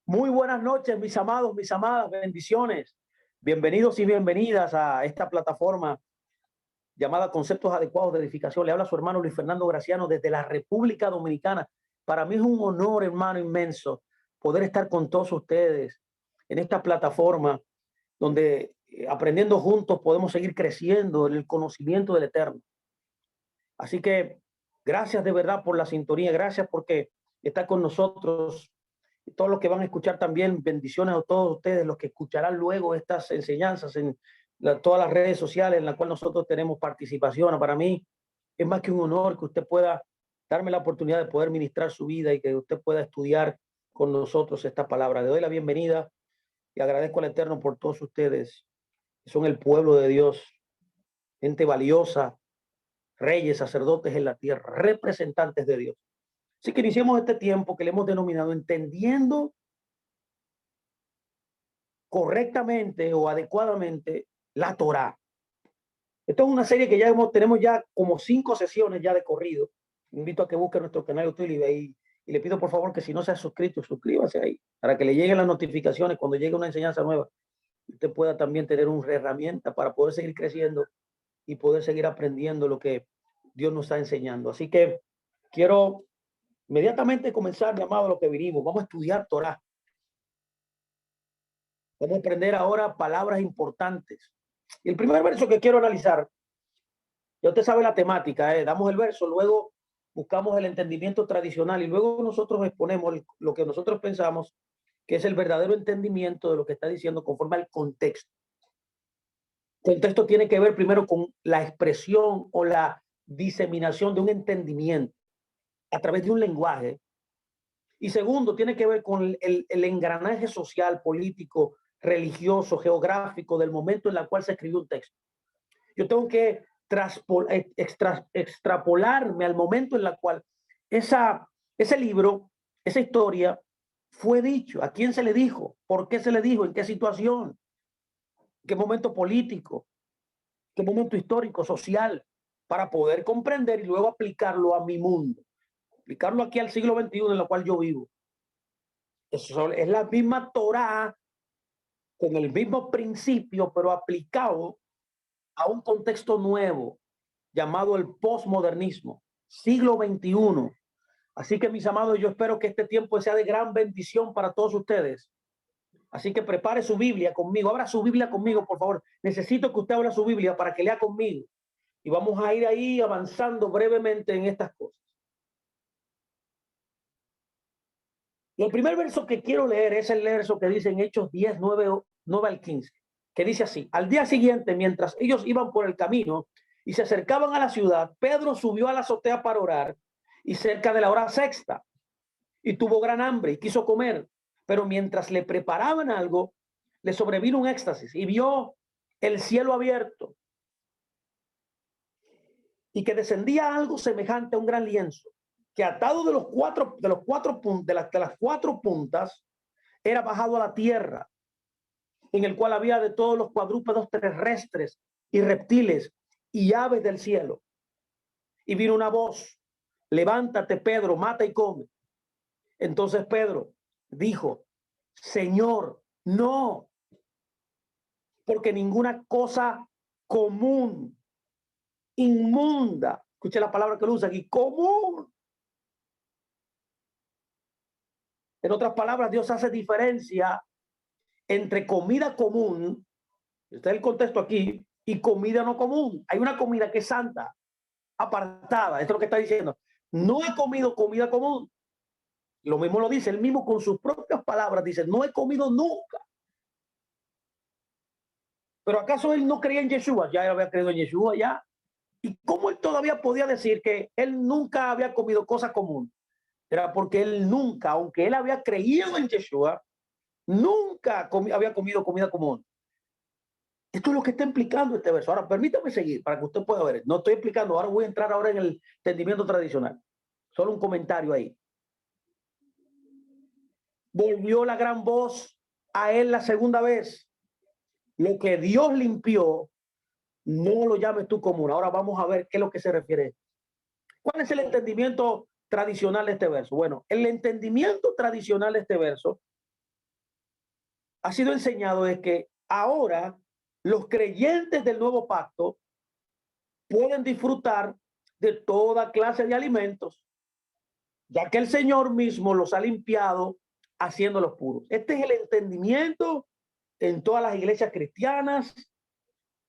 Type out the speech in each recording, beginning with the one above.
Muy buenas noches, mis amados, mis amadas, bendiciones. Bienvenidos y bienvenidas a esta plataforma llamada Conceptos Adecuados de Edificación. Le habla su hermano Luis Fernando Graciano desde la República Dominicana. Para mí es un honor, hermano, inmenso poder estar con todos ustedes en esta plataforma donde aprendiendo juntos podemos seguir creciendo en el conocimiento del Eterno. Así que gracias de verdad por la sintonía, gracias porque está con nosotros. Y todos los que van a escuchar también, bendiciones a todos ustedes, los que escucharán luego estas enseñanzas en todas las redes sociales en las cuales nosotros tenemos participación. Para mí es más que un honor que usted pueda darme la oportunidad de poder ministrar su vida y que usted pueda estudiar con nosotros esta palabra. Le doy la bienvenida y agradezco al Eterno por todos ustedes, que son el pueblo de Dios, gente valiosa, reyes, sacerdotes en la tierra, representantes de Dios. Así que iniciemos este tiempo que le hemos denominado entendiendo correctamente o adecuadamente la Torá. Esto es una serie que tenemos ya como 5 sesiones ya de corrido. Invito a que busque nuestro canal de YouTube y le pido por favor que si no se ha suscrito, suscríbase ahí para que le lleguen las notificaciones cuando llegue una enseñanza nueva. Usted pueda también tener una herramienta para poder seguir creciendo y poder seguir aprendiendo lo que Dios nos está enseñando. Así que quiero inmediatamente comenzar, mi amado, lo que vinimos. Vamos a estudiar Torá. Vamos a aprender ahora palabras importantes. Y el primer verso que quiero analizar, ya usted sabe la temática, damos el verso, luego buscamos el entendimiento tradicional y luego nosotros exponemos lo que nosotros pensamos que es el verdadero entendimiento de lo que está diciendo conforme al contexto. El contexto tiene que ver primero con la expresión o la diseminación de un entendimiento a través de un lenguaje. Y segundo, tiene que ver con el engranaje social, político, religioso, geográfico del momento en el cual se escribió un texto. Yo tengo que extrapolarme al momento en el cual ese libro, esa historia fue dicho. ¿A quién se le dijo? ¿Por qué se le dijo? ¿En qué situación? ¿Qué momento político? ¿Qué momento histórico, social? Para poder comprender y luego aplicarlo a mi mundo. Aplicarlo aquí al siglo XXI en el cual yo vivo. Eso es la misma Torá con el mismo principio, pero aplicado a un contexto nuevo llamado el posmodernismo, siglo XXI. Así que mis amados, yo espero que este tiempo sea de gran bendición para todos ustedes. Así que prepare su Biblia conmigo, abra su Biblia conmigo, por favor. Necesito que usted abra su Biblia para que lea conmigo. Y vamos a ir ahí avanzando brevemente en estas cosas. Y el primer verso que quiero leer es el verso que dice en Hechos 10, 9 al 15, que dice así: al día siguiente, mientras ellos iban por el camino y se acercaban a la ciudad, Pedro subió a la azotea para orar y cerca de la hora sexta, y tuvo gran hambre y quiso comer, pero mientras le preparaban algo, le sobrevino un éxtasis y vio el cielo abierto y que descendía algo semejante a un gran lienzo, que atado de las cuatro puntas era bajado a la tierra, en el cual había de todos los cuadrúpedos terrestres y reptiles y aves del cielo. Y vino una voz: levántate, Pedro, mata y come. Entonces Pedro dijo: Señor, no, porque ninguna cosa común, inmunda, escuche la palabra que lo usa aquí, común. En otras palabras, Dios hace diferencia entre comida común, está el contexto aquí, y comida no común. Hay una comida que es santa, apartada. Esto es lo que está diciendo. No he comido comida común. Lo mismo lo dice él mismo con sus propias palabras. Dice: no he comido nunca. Pero ¿acaso él no creía en Yeshua? Ya él había creído en Yeshua ya. ¿Y cómo él todavía podía decir que él nunca había comido cosa común? Era porque él nunca, aunque él había creído en Yeshua, nunca había comido comida común. Esto es lo que está implicando este verso. Ahora, permítame seguir para que usted pueda ver. No estoy explicando, ahora voy a entrar ahora en el entendimiento tradicional. Solo un comentario ahí. Volvió la gran voz a él la segunda vez. Lo que Dios limpió, no lo llames tú común. Ahora vamos a ver qué es lo que se refiere. ¿Cuál es el entendimiento tradicional de este verso? Bueno, el entendimiento tradicional de este verso ha sido enseñado es que ahora los creyentes del nuevo pacto pueden disfrutar de toda clase de alimentos, ya que el Señor mismo los ha limpiado haciéndolos puros. Este es el entendimiento en todas las iglesias cristianas.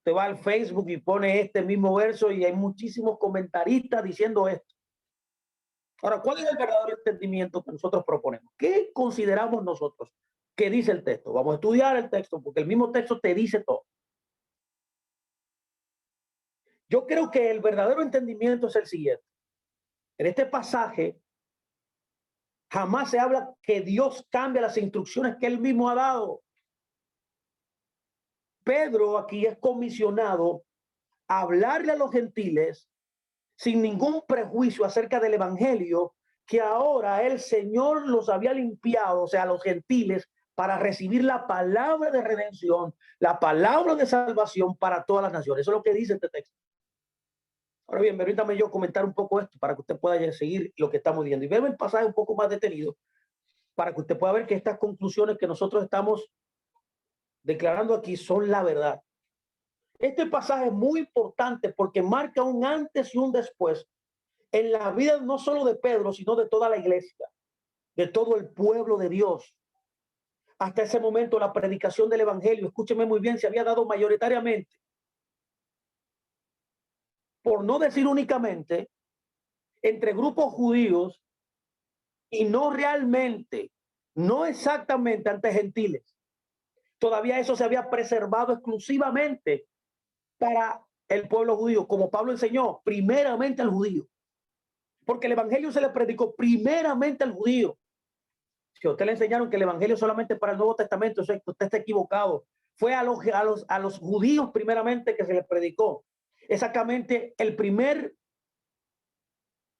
Te va al Facebook y pone este mismo verso y hay muchísimos comentaristas diciendo esto. Ahora, ¿cuál es el verdadero entendimiento que nosotros proponemos? ¿Qué consideramos nosotros? ¿Qué dice el texto? Vamos a estudiar el texto porque el mismo texto te dice todo. Yo creo que el verdadero entendimiento es el siguiente. En este pasaje jamás se habla que Dios cambia las instrucciones que él mismo ha dado. Pedro aquí es comisionado a hablarle a los gentiles sin ningún prejuicio acerca del evangelio que ahora el Señor los había limpiado, o sea, a los gentiles, para recibir la palabra de redención, la palabra de salvación para todas las naciones. Eso es lo que dice este texto. Ahora bien, permítame yo comentar un poco esto para que usted pueda seguir lo que estamos viendo y ver el pasaje un poco más detenido para que usted pueda ver que estas conclusiones que nosotros estamos declarando aquí son la verdad. Este pasaje es muy importante porque marca un antes y un después en la vida no solo de Pedro, sino de toda la iglesia, de todo el pueblo de Dios. Hasta ese momento la predicación del evangelio, escúcheme muy bien, se había dado mayoritariamente, por no decir únicamente, entre grupos judíos y no realmente, no exactamente ante gentiles. Todavía eso se había preservado exclusivamente para el pueblo judío, como Pablo enseñó, primeramente al judío. Porque el evangelio se le predicó primeramente al judío. Si a usted le enseñaron que el evangelio solamente para el Nuevo Testamento, eso es que usted está equivocado. Fue a los judíos primeramente que se les predicó. Exactamente el primer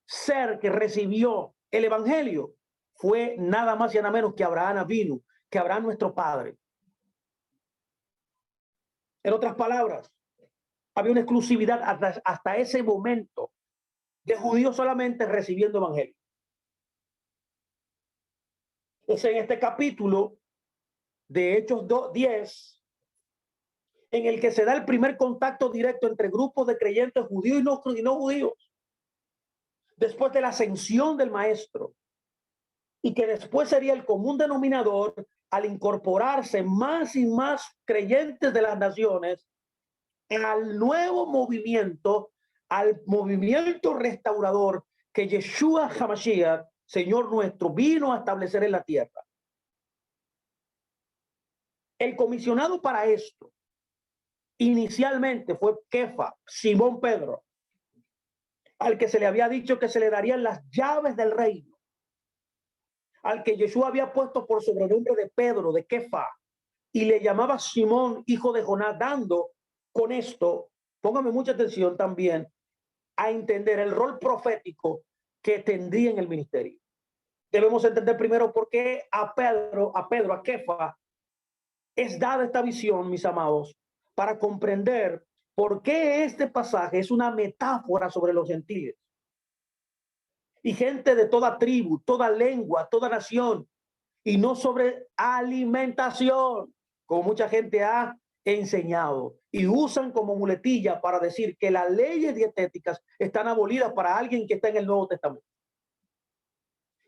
ser que recibió el evangelio fue nada más y nada menos que Abraham vino, que Abraham nuestro padre. En otras palabras, había una exclusividad hasta ese momento de judíos solamente recibiendo evangelio. Es en este capítulo de Hechos 10 en el que se da el primer contacto directo entre grupos de creyentes judíos y no judíos, después de la ascensión del maestro, y que después sería el común denominador al incorporarse más y más creyentes de las naciones al nuevo movimiento, al movimiento restaurador que Yeshua HaMashiach, Señor nuestro, vino a establecer en la tierra. El comisionado para esto inicialmente fue Kefa, Simón Pedro, al que se le había dicho que se le darían las llaves del reino, al que Yeshua había puesto por sobrenombre de Pedro, de Kefa, y le llamaba Simón, hijo de Jonás, dando con esto, póngame mucha atención también, a entender el rol profético que tendría en el ministerio. Debemos entender primero por qué a Pedro, a Kefa, es dada esta visión, mis amados, para comprender por qué este pasaje es una metáfora sobre los gentiles. Y gente de toda tribu, toda lengua, toda nación, y no sobre alimentación, como mucha gente ha enseñado y usan como muletilla para decir que las leyes dietéticas están abolidas para alguien que está en el Nuevo Testamento.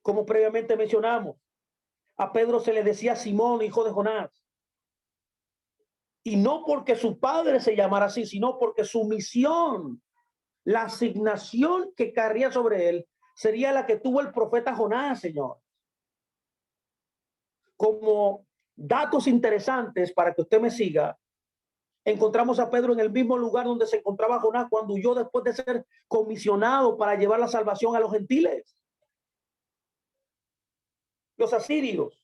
Como previamente mencionamos, a Pedro se le decía Simón, hijo de Jonás, y no porque su padre se llamara así, sino porque su misión, la asignación que caería sobre él, sería la que tuvo el profeta Jonás, Señor. Como datos interesantes para que usted me siga, encontramos a Pedro en el mismo lugar donde se encontraba Jonás cuando huyó después de ser comisionado para llevar la salvación a los gentiles. Los asirios,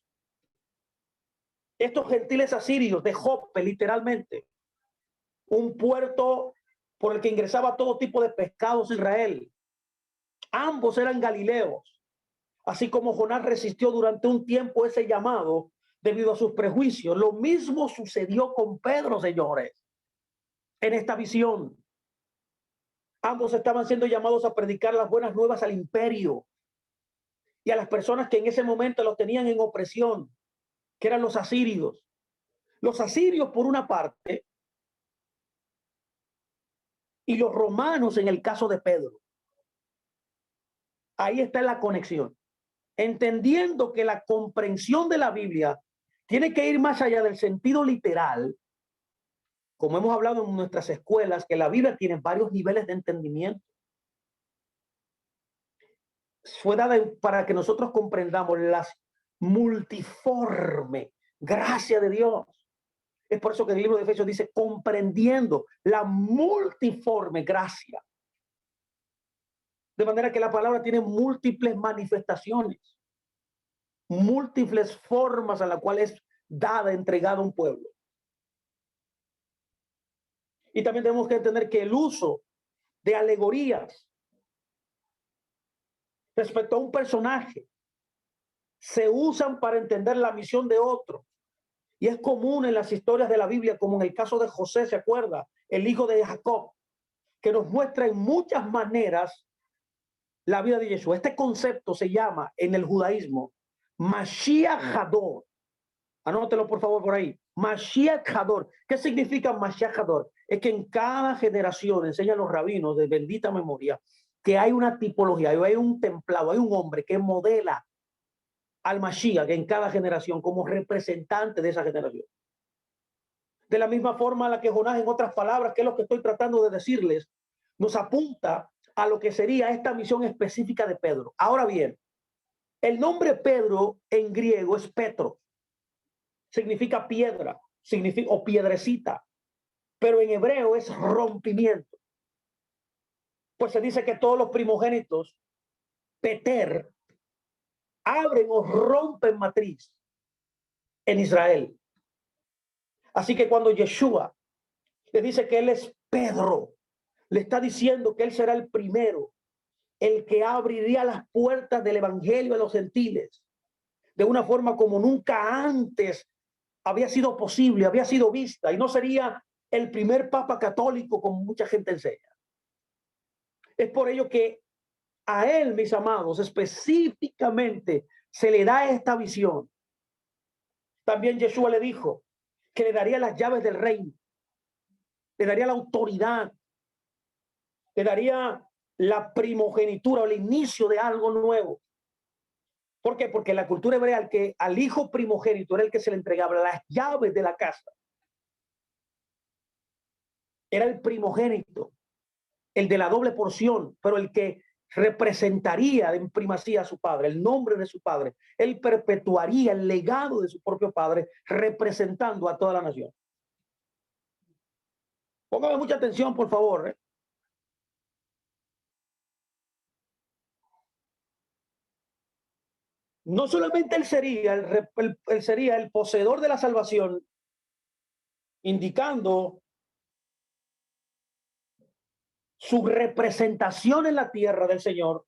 estos gentiles asirios de Jope, literalmente, un puerto por el que ingresaba todo tipo de pescados Israel. Ambos eran galileos, así como Jonás resistió durante un tiempo ese llamado debido a sus prejuicios. Lo mismo sucedió con Pedro, señores, en esta visión. Ambos estaban siendo llamados a predicar las buenas nuevas al imperio y a las personas que en ese momento los tenían en opresión, que eran los asirios. Los asirios por una parte y los romanos en el caso de Pedro. Ahí está la conexión. Entendiendo que la comprensión de la Biblia tiene que ir más allá del sentido literal, como hemos hablado en nuestras escuelas, que la Biblia tiene varios niveles de entendimiento. Fue dada para que nosotros comprendamos la multiforme gracia de Dios. Es por eso que el libro de Efesios dice comprendiendo la multiforme gracia. De manera que la palabra tiene múltiples manifestaciones, múltiples formas a la cual es dada, entregada a un pueblo. Y también tenemos que entender que el uso de alegorías respecto a un personaje se usan para entender la misión de otro. Y es común en las historias de la Biblia, como en el caso de José, ¿se acuerda? El hijo de Jacob, que nos muestra en muchas maneras la vida de Yeshua. Este concepto se llama en el judaísmo Mashiach Hador. Anótelo por favor por ahí. Mashiach Hador. ¿Qué significa Mashiach Hador? Es que en cada generación enseñan los rabinos de bendita memoria que hay una tipología, hay un templado, hay un hombre que modela al Mashiach en cada generación como representante de esa generación. De la misma forma a la que Jonás, en otras palabras, que es lo que estoy tratando de decirles, nos apunta a lo que sería esta misión específica de Pedro. Ahora bien, el nombre Pedro en griego es Petro, significa piedra, significa o piedrecita, pero en hebreo es rompimiento. Pues se dice que todos los primogénitos, Peter, abren o rompen matriz en Israel. Así que cuando Yeshua le dice que él es Pedro, le está diciendo que él será el primero, el que abriría las puertas del evangelio a los gentiles de una forma como nunca antes había sido posible, había sido vista, y no sería el primer papa católico como mucha gente enseña. Es por ello que a él, mis amados, específicamente se le da esta visión. También Yeshua le dijo que le daría las llaves del reino, le daría la autoridad, le daría la primogenitura o el inicio de algo nuevo. ¿Por qué? Porque la cultura hebrea, al hijo primogénito era el que se le entregaba las llaves de la casa. Era el primogénito, el de la doble porción, pero el que representaría en primacía a su padre, el nombre de su padre. Él perpetuaría el legado de su propio padre, representando a toda la nación. Póngame mucha atención, por favor. No solamente él sería él sería el poseedor de la salvación, indicando su representación en la tierra del Señor,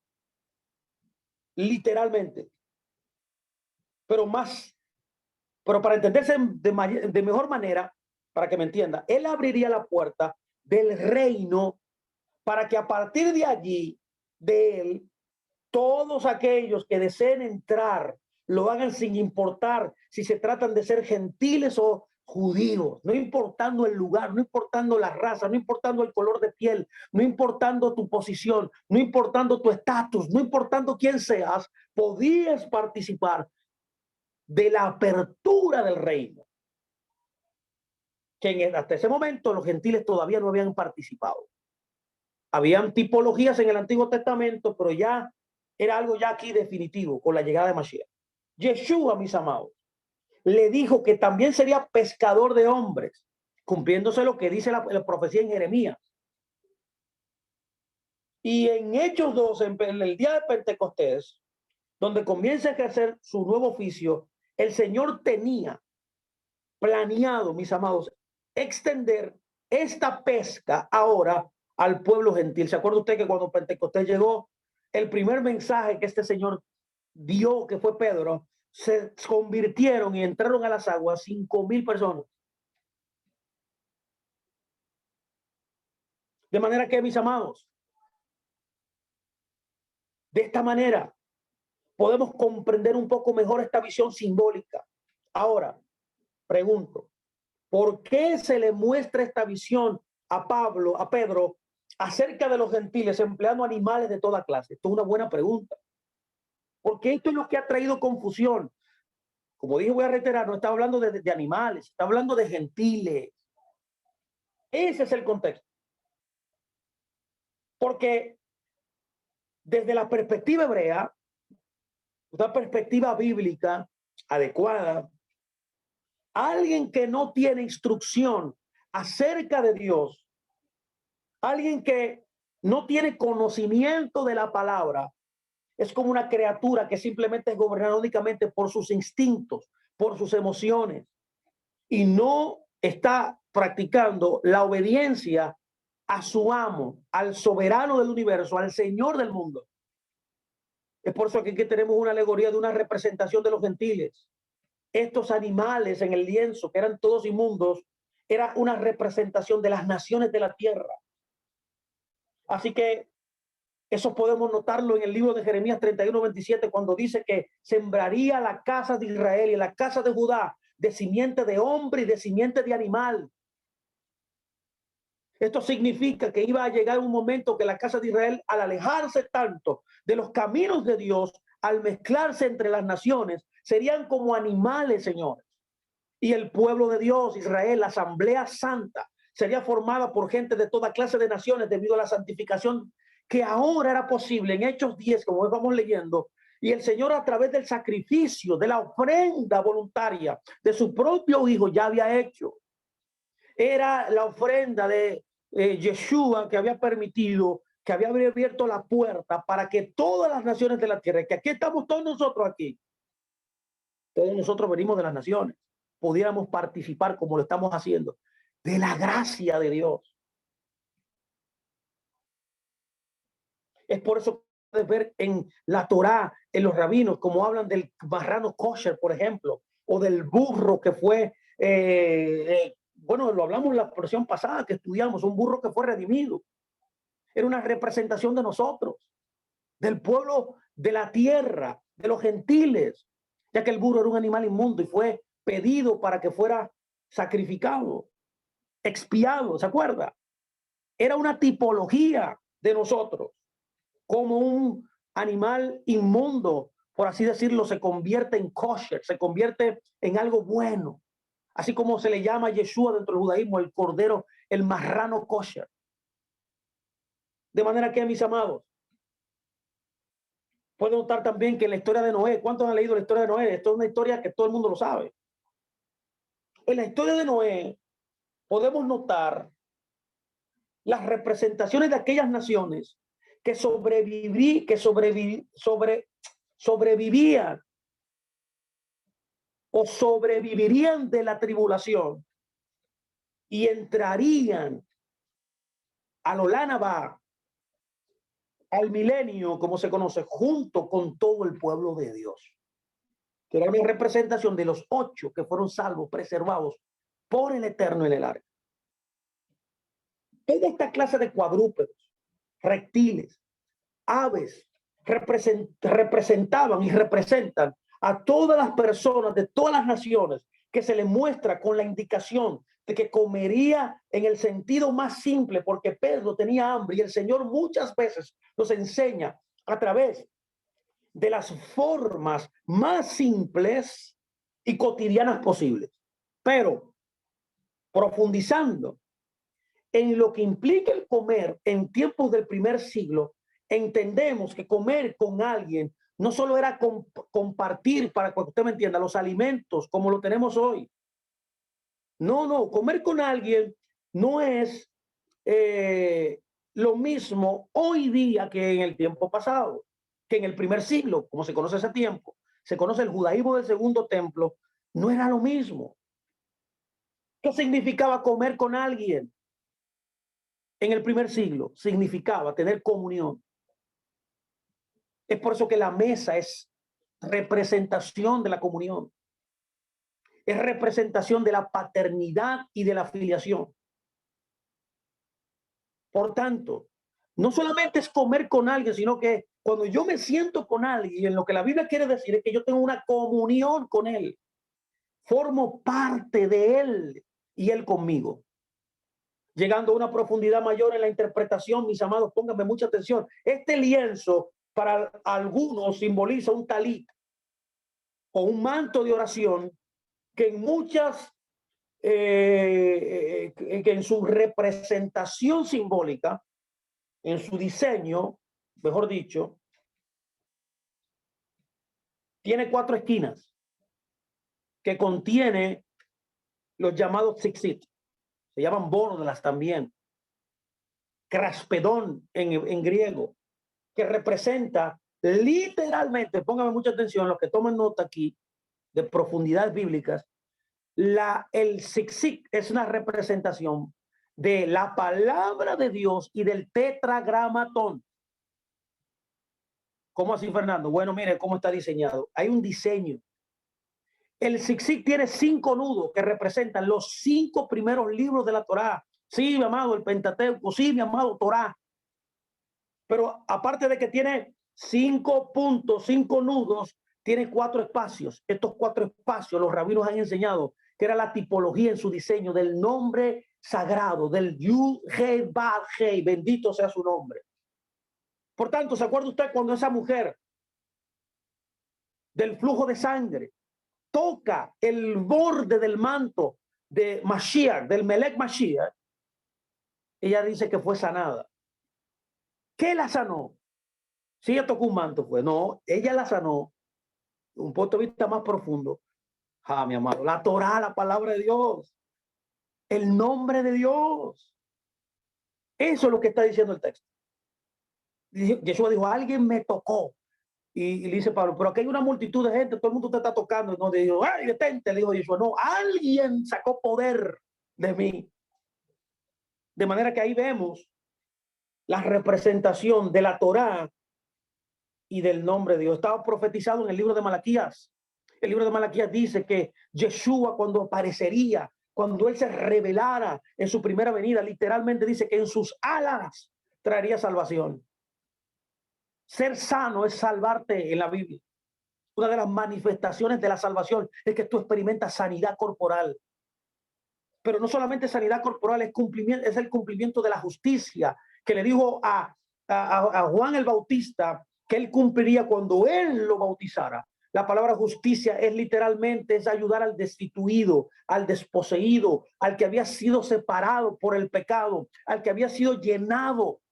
literalmente, pero para entenderse de mejor manera, para que me entienda, él abriría la puerta del reino para que a partir de allí, de él, todos aquellos que deseen entrar lo hagan sin importar si se tratan de ser gentiles o judíos, no importando el lugar, no importando la raza, no importando el color de piel, no importando tu posición, no importando tu estatus, no importando quién seas, podías participar de la apertura del reino, que hasta ese momento los gentiles todavía no habían participado. Habían tipologías en el Antiguo Testamento, pero ya era algo ya aquí definitivo con la llegada de Mashiach. Yeshua, mis amados, le dijo que también sería pescador de hombres, cumpliéndose lo que dice la profecía en Jeremías. Y en Hechos 2, en el día de Pentecostés, donde comienza a ejercer su nuevo oficio, el Señor tenía planeado, mis amados, extender esta pesca ahora al pueblo gentil. ¿Se acuerda usted que cuando Pentecostés llegó, el primer mensaje que este Señor dio, que fue Pedro, se convirtieron y entraron a las aguas 5,000 personas? De manera que, mis amados, de esta manera podemos comprender un poco mejor esta visión simbólica. Ahora, pregunto, ¿Por qué se le muestra esta visión a Pedro, acerca de los gentiles empleando animales de toda clase? Esto es una buena pregunta. Porque esto es lo que ha traído confusión. Como dije, voy a reiterar, no está hablando de animales, está hablando de gentiles. Ese es el contexto. Porque desde la perspectiva hebrea, una perspectiva bíblica adecuada, alguien que no tiene instrucción acerca de Dios, alguien que no tiene conocimiento de la palabra, es como una criatura que simplemente es gobernada únicamente por sus instintos, por sus emociones, y no está practicando la obediencia a su amo, al soberano del universo, al Señor del mundo. Es por eso que aquí tenemos una alegoría de una representación de los gentiles. Estos animales en el lienzo, que eran todos inmundos, era una representación de las naciones de la tierra. Así que eso podemos notarlo en el libro de Jeremías 31:27, cuando dice que sembraría la casa de Israel y la casa de Judá de simiente de hombre y de simiente de animal. Esto significa que iba a llegar un momento que la casa de Israel, al alejarse tanto de los caminos de Dios, al mezclarse entre las naciones, serían como animales, señores. Y el pueblo de Dios, Israel, la asamblea santa, sería formada por gente de toda clase de naciones debido a la santificación que ahora era posible en Hechos 10, como vamos leyendo. Y el Señor, a través del sacrificio, de la ofrenda voluntaria de su propio Hijo, ya había hecho. Era la ofrenda de Yeshua que había permitido, que había abierto la puerta para que todas las naciones de la tierra, que aquí estamos todos nosotros aquí, todos nosotros venimos de las naciones, pudiéramos participar como lo estamos haciendo, de la gracia de Dios. Es por eso que puedes ver en la Torá, en los rabinos, como hablan del marrano kosher, por ejemplo, o del burro que fue, bueno, lo hablamos en la porción pasada que estudiamos, un burro que fue redimido. Era una representación de nosotros, del pueblo de la tierra, de los gentiles, ya que el burro era un animal inmundo y fue pedido para que fuera sacrificado, expiado, ¿se acuerda? Era una tipología de nosotros, como un animal inmundo, por así decirlo, se convierte en kosher, se convierte en algo bueno, así como se le llama a Yeshua dentro del judaísmo, el cordero, el marrano kosher. De manera que, mis amados, pueden notar también que en la historia de Noé, ¿cuántos han leído la historia de Noé? Esto es una historia que todo el mundo lo sabe. En la historia de Noé podemos notar las representaciones de aquellas naciones que sobrevivían o sobrevivirían de la tribulación y entrarían al Olánaba, al milenio, como se conoce, junto con todo el pueblo de Dios, que era una representación de los 8 que fueron salvos, preservados por el Eterno en el arca. Toda esta clase de cuadrúpedos, reptiles, aves, representaban y representan a todas las personas de todas las naciones, que se les muestra con la indicación de que comería en el sentido más simple, porque Pedro tenía hambre y el Señor muchas veces nos enseña a través de las formas más simples y cotidianas posibles. Pero profundizando en lo que implica el comer en tiempos del primer siglo, entendemos que comer con alguien no solo era compartir, para que usted me entienda, los alimentos como lo tenemos hoy. No, comer con alguien no es lo mismo hoy día que en el tiempo pasado, que en el primer siglo, como se conoce ese tiempo. Se conoce el judaísmo del segundo templo, no era lo mismo. ¿Qué significaba comer con alguien? En el primer siglo significaba tener comunión. Es por eso que la mesa es representación de la comunión. Es representación de la paternidad y de la filiación. Por tanto, no solamente es comer con alguien, sino que cuando yo me siento con alguien, lo que la Biblia quiere decir es que yo tengo una comunión con él. Formo parte de él y Él conmigo. Llegando a una profundidad mayor en la interpretación, mis amados, pónganme mucha atención. Este lienzo para algunos simboliza un talit o un manto de oración que en muchas, que en su representación simbólica, en su diseño, mejor dicho, tiene 4 esquinas que contiene los llamados tzitzit. Se llaman borlas también. Craspedón en griego, que representa literalmente, póngame mucha atención, los que toman nota aquí de profundidades bíblicas, el tzitzit es una representación de la palabra de Dios y del tetragramatón. ¿Cómo así, Fernando? Bueno, mire cómo está diseñado. Hay un diseño. El tzitzit tiene 5 nudos que representan los 5 primeros libros de la Torá. Sí, mi amado, el Pentateuco. Sí, mi amado, Torá. Pero aparte de que tiene 5 puntos, 5 nudos, tiene 4 espacios. Estos 4 espacios los rabinos han enseñado que era la tipología en su diseño del nombre sagrado, del Yud He Bad He, bendito sea su nombre. Por tanto, ¿se acuerda usted cuando esa mujer del flujo de sangre toca el borde del manto de Mashiach, del Melech Mashiach? Ella dice que fue sanada. ¿Qué la sanó? Si ella tocó un manto, pues no, ella la sanó. Un punto de vista más profundo. Ah, mi amado, la Torá, la palabra de Dios, el nombre de Dios. Eso es lo que está diciendo el texto. Jesús dijo, alguien me tocó. Y le dice Pablo, pero aquí hay una multitud de gente, todo el mundo te está tocando. Y no le dijo, ay, detente, le dijo Jesús, no, alguien sacó poder de mí. De manera que ahí vemos la representación de la Torá y del nombre de Dios. Estaba profetizado en el libro de Malaquías. El libro de Malaquías dice que Yeshua, cuando aparecería, cuando él se revelara en su primera venida, literalmente dice que en sus alas traería salvación. Ser sano es salvarte en la Biblia. Una de las manifestaciones de la salvación es que tú experimentas sanidad corporal. Pero no solamente sanidad corporal, es el cumplimiento de la justicia que le dijo a Juan el Bautista que él cumpliría cuando él lo bautizara. La palabra justicia es literalmente es ayudar al destituido, al desposeído, al que había sido separado por el pecado, al que había sido llenado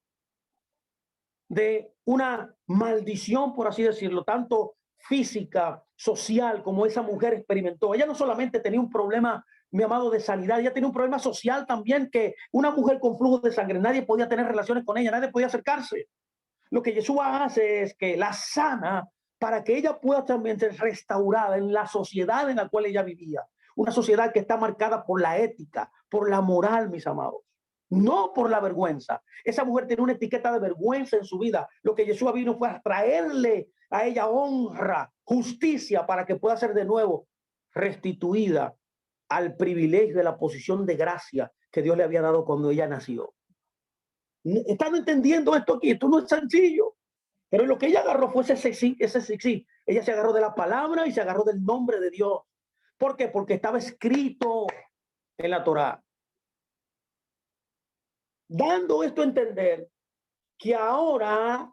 de una maldición, por así decirlo, tanto física, social, como esa mujer experimentó. Ella no solamente tenía un problema, mi amado, de sanidad, ella tenía un problema social también, que una mujer con flujo de sangre, nadie podía tener relaciones con ella, nadie podía acercarse. Lo que Jesús hace es que la sana para que ella pueda también ser restaurada en la sociedad en la cual ella vivía. Una sociedad que está marcada por la ética, por la moral, mis amados, no por la vergüenza. Esa mujer tenía una etiqueta de vergüenza en su vida. Lo que Jesús vino fue a traerle a ella honra, justicia, para que pueda ser de nuevo restituida al privilegio de la posición de gracia que Dios le había dado cuando ella nació. ¿Están entendiendo esto aquí? Esto no es sencillo. Pero lo que ella agarró fue ese sí. Ella se agarró de la palabra y se agarró del nombre de Dios. ¿Por qué? Porque estaba escrito en la Torá. Dando esto a entender que ahora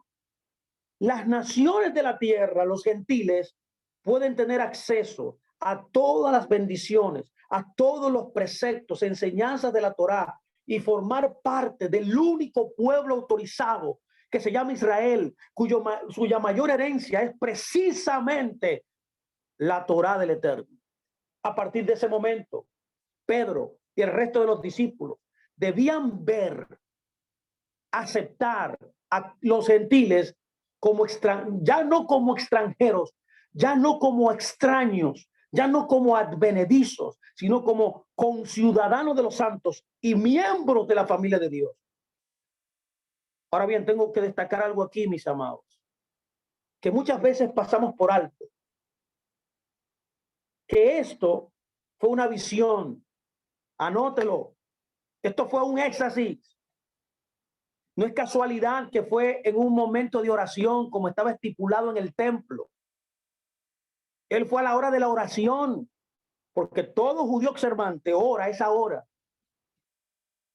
las naciones de la tierra, los gentiles, pueden tener acceso a todas las bendiciones, a todos los preceptos, enseñanzas de la Torá y formar parte del único pueblo autorizado que se llama Israel, cuya mayor herencia es precisamente la Torá del Eterno. A partir de ese momento, Pedro y el resto de los discípulos debían ver, aceptar a los gentiles como ya no como extranjeros, ya no como extraños, ya no como advenedizos, sino como conciudadanos de los santos y miembros de la familia de Dios. Ahora bien, tengo que destacar algo aquí, mis amados, que muchas veces pasamos por alto, que esto fue una visión, anótelo, esto fue un éxtasis. No es casualidad que fue en un momento de oración como estaba estipulado en el templo. Él fue a la hora de la oración Porque todo judío observante ora a esa hora.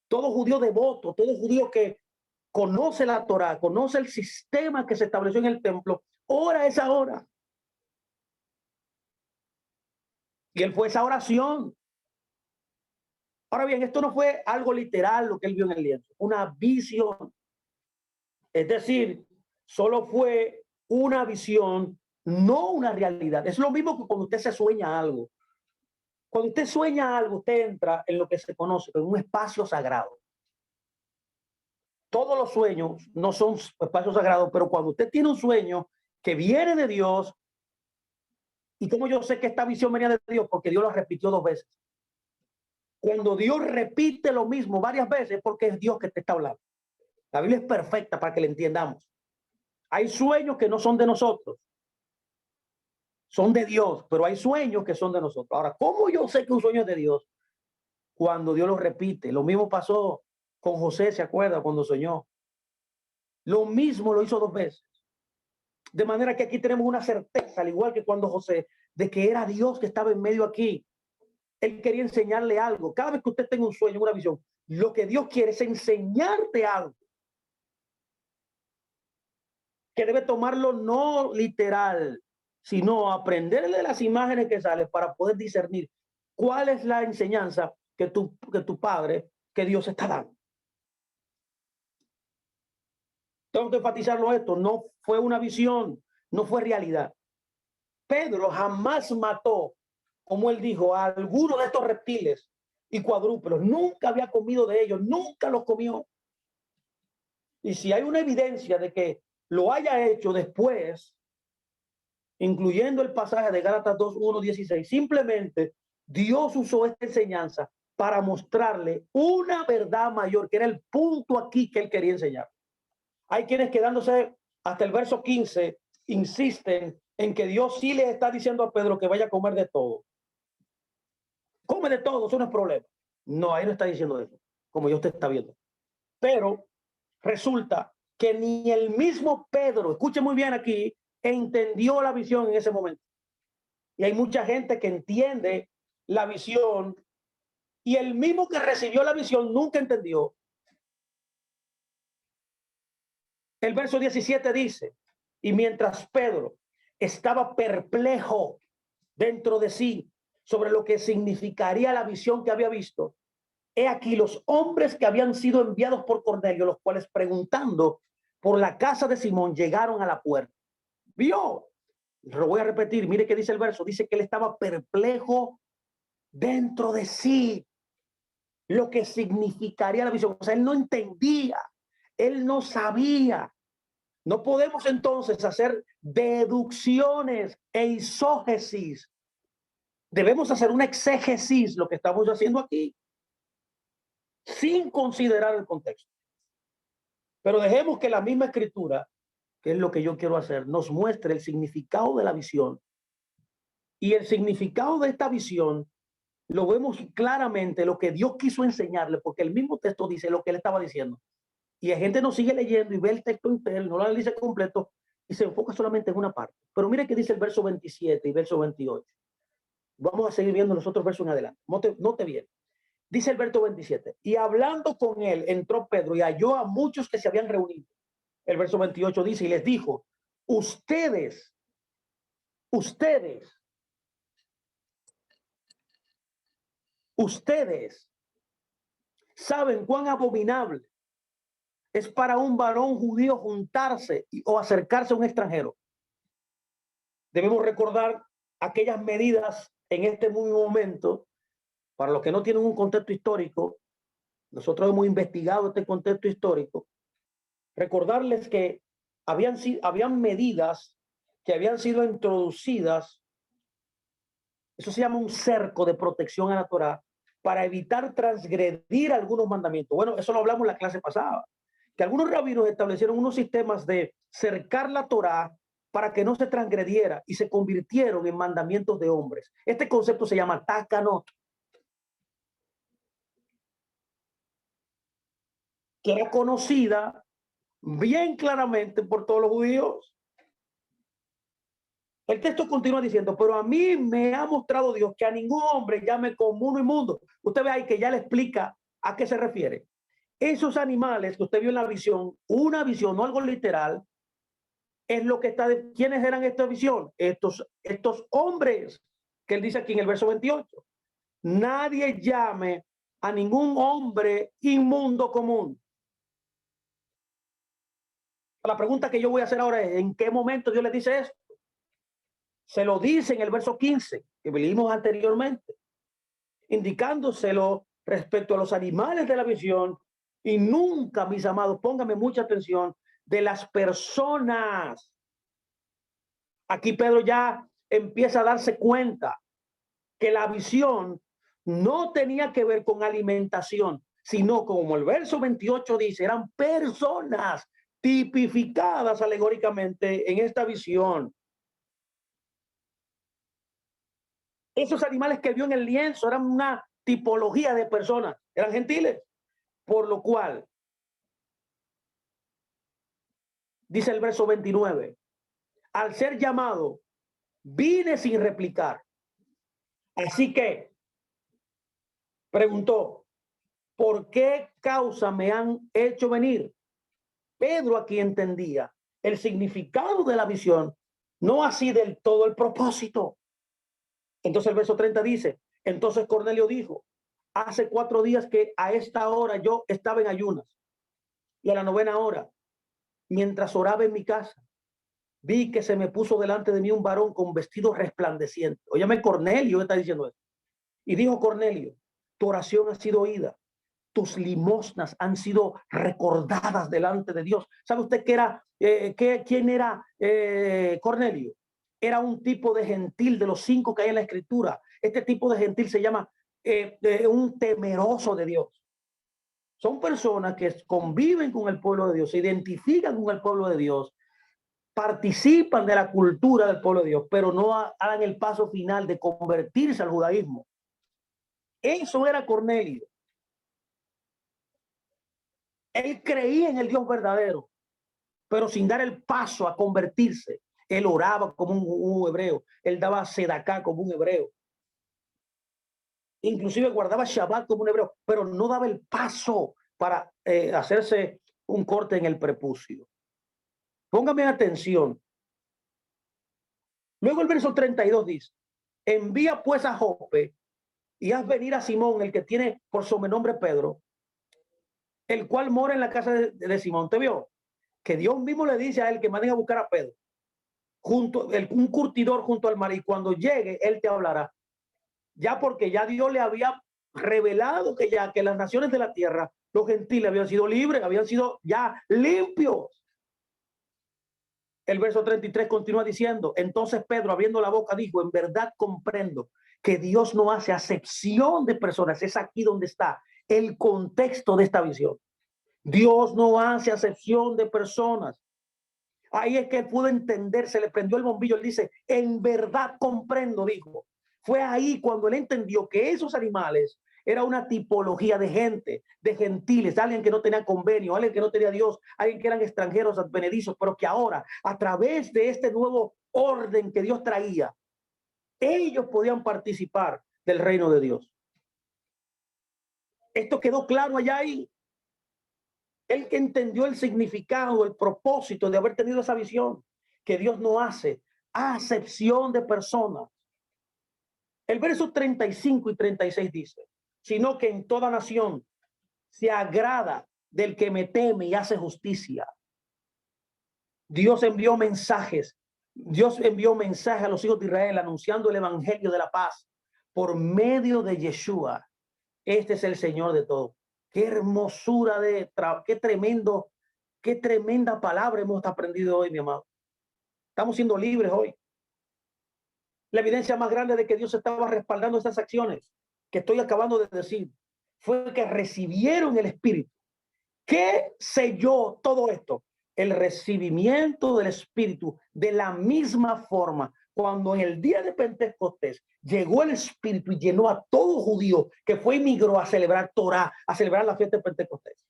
Todo judío devoto, todo judío que conoce la Torá, conoce el sistema que se estableció en el templo, ora a esa hora. Y él fue esa oración. Ahora bien, esto no fue algo literal lo que él vio en el lienzo, una visión. Es decir, solo fue una visión, no una realidad. Es lo mismo que cuando usted se sueña algo. Cuando usted sueña algo, usted entra en lo que se conoce como un espacio sagrado. Todos los sueños no son espacios sagrados, pero cuando usted tiene un sueño que viene de Dios, ¿y cómo yo sé que esta visión venía de Dios? Porque Dios lo repitió 2 veces. Cuando Dios repite lo mismo varias veces, porque es Dios que te está hablando. La Biblia es perfecta para que le entendamos. Hay sueños que no son de nosotros, son de Dios, pero hay sueños que son de nosotros. Ahora, ¿cómo yo sé que un sueño es de Dios? Cuando Dios lo repite. Lo mismo pasó con José, ¿se acuerda? Cuando soñó. Lo mismo lo hizo 2 veces. De manera que aquí tenemos una certeza, al igual que cuando José, de que era Dios que estaba en medio aquí. Él quería enseñarle algo. Cada vez que usted tenga un sueño, una visión, lo que Dios quiere es enseñarte algo. Que debe tomarlo no literal, sino aprender de las imágenes que salen para poder discernir cuál es la enseñanza que tu padre, que Dios está dando. Tengo que enfatizarlo esto, no fue una visión, no fue realidad. Pedro jamás mató, como él dijo, a alguno de estos reptiles y cuadrúpedos. Nunca había comido de ellos, nunca los comió. Y si hay una evidencia de que lo haya hecho después, incluyendo el pasaje de Gálatas 2:1-16, simplemente Dios usó esta enseñanza para mostrarle una verdad mayor, que era el punto aquí que él quería enseñar. Hay quienes, quedándose hasta el verso 15, insisten en que Dios sí le está diciendo a Pedro que vaya a comer de todo. Come de todo, eso no es problema. No, ahí no está diciendo eso, como ya usted está viendo. Pero resulta que ni el mismo Pedro, escuche muy bien aquí, entendió la visión en ese momento. Y hay mucha gente que entiende la visión y el mismo que recibió la visión nunca entendió. El verso 17 dice, y mientras Pedro estaba perplejo dentro de sí sobre lo que significaría la visión que había visto, he aquí los hombres que habían sido enviados por Cornelio, los cuales preguntando por la casa de Simón llegaron a la puerta. Vio, lo voy a repetir, mire qué dice el verso, dice que él estaba perplejo dentro de sí lo que significaría la visión. O sea, él no entendía, él no sabía. No podemos entonces hacer deducciones e isógesis. Debemos hacer una exégesis, lo que estamos haciendo aquí, sin considerar el contexto. Pero dejemos que la misma escritura, que es lo que yo quiero hacer, nos muestre el significado de la visión. Y el significado de esta visión lo vemos claramente, lo que Dios quiso enseñarle, porque el mismo texto dice lo que él estaba diciendo. Y la gente no sigue leyendo y ve el texto entero, no lo analiza completo y se enfoca solamente en una parte. Pero mire que dice el verso 27 y verso 28. Vamos a seguir viendo los otros versos en adelante. Note bien. Dice el verso 27. Y hablando con él, entró Pedro y halló a muchos que se habían reunido. El verso 28 dice, y les dijo, ustedes saben cuán abominable es para un varón judío juntarse o acercarse a un extranjero. Debemos recordar aquellas medidas en este mismo momento. Para los que no tienen un contexto histórico, nosotros hemos investigado este contexto histórico. Recordarles que habían medidas que habían sido introducidas. Eso se llama un cerco de protección a la Torá para evitar transgredir algunos mandamientos. Bueno, eso lo hablamos en la clase pasada, que algunos rabinos establecieron unos sistemas de cercar la Torá para que no se transgrediera y se convirtieron en mandamientos de hombres. Este concepto se llama takanot, que era conocida bien claramente por todos los judíos. El texto continúa diciendo, pero a mí me ha mostrado Dios que a ningún hombre llame común o inmundo. Usted ve ahí que ya le explica a qué se refiere. Esos animales que usted vio en la visión, una visión, no algo literal, es lo que está de quiénes eran esta visión. Estos hombres que él dice aquí en el verso 28. Nadie llame a ningún hombre inmundo común. La pregunta que yo voy a hacer ahora es, ¿en qué momento Dios le dice eso? Se lo dice en el verso 15, que leímos anteriormente, indicándoselo respecto a los animales de la visión y nunca, mis amados, póngame mucha atención, de las personas. Aquí Pedro ya empieza a darse cuenta que la visión no tenía que ver con alimentación, sino como el verso 28 dice, eran personas tipificadas alegóricamente en esta visión. Esos animales que vio en el lienzo eran una tipología de personas, eran gentiles, por lo cual, dice el verso 29, al ser llamado, vine sin replicar. Así que preguntó, ¿por qué causa me han hecho venir? Pedro aquí entendía el significado de la visión, no así del todo el propósito. Entonces el verso 30 dice, entonces Cornelio dijo, hace 4 días que a esta hora yo estaba en ayunas y a la 9ª hora, mientras oraba en mi casa, vi que se me puso delante de mí un varón con vestido resplandeciente. Óyeme, Cornelio está diciendo eso. Y dijo Cornelio, tu oración ha sido oída, tus limosnas han sido recordadas delante de Dios. ¿Sabe usted quién era Cornelio? Era un tipo de gentil de los 5 que hay en la escritura. Este tipo de gentil se llama un temeroso de Dios. Son personas que conviven con el pueblo de Dios, se identifican con el pueblo de Dios, participan de la cultura del pueblo de Dios, pero no hagan el paso final de convertirse al judaísmo. Eso era Cornelio. Él creía en el Dios verdadero, pero sin dar el paso a convertirse. Él oraba como un hebreo, él daba sedacá como un hebreo, inclusive guardaba Shabbat como un hebreo, pero no daba el paso para hacerse un corte en el prepucio. Póngame atención. Luego el verso 32 dice, envía pues a Jope y haz venir a Simón, el que tiene por sobrenombre Pedro, el cual mora en la casa de Simón. ¿Te vio? Que Dios mismo le dice a él que manden a buscar a Pedro, un curtidor junto al mar, y cuando llegue, él te hablará. Ya porque ya Dios le había revelado que ya que las naciones de la tierra, los gentiles habían sido libres, habían sido ya limpios. El verso 33 continúa diciendo, entonces Pedro, abriendo la boca, dijo, en verdad comprendo que Dios no hace acepción de personas. Es aquí donde está el contexto de esta visión. Dios no hace acepción de personas. Ahí es que él pudo entender, se le prendió el bombillo. Él dice, en verdad comprendo, dijo. Fue ahí cuando él entendió que esos animales era una tipología de gente, de gentiles, alguien que no tenía convenio, alguien que no tenía Dios, alguien que eran extranjeros advenedizos, pero que ahora, a través de este nuevo orden que Dios traía, ellos podían participar del reino de Dios. Esto quedó claro allá ahí. El que entendió el significado, el propósito de haber tenido esa visión, que Dios no hace acepción de personas. El verso 35 y 36 dice, sino que en toda nación se agrada del que me teme y hace justicia. Dios envió mensajes a los hijos de Israel anunciando el evangelio de la paz por medio de Yeshua. Este es el Señor de todo. Qué hermosura qué tremenda palabra hemos aprendido hoy, mi amado. Estamos siendo libres hoy. La evidencia más grande de que Dios estaba respaldando estas acciones que estoy acabando de decir fue que recibieron el Espíritu. ¿Qué selló todo esto? El recibimiento del Espíritu de la misma forma cuando en el día de Pentecostés llegó el Espíritu y llenó a todo judío que fue y migró a celebrar Torah, a celebrar la fiesta de Pentecostés.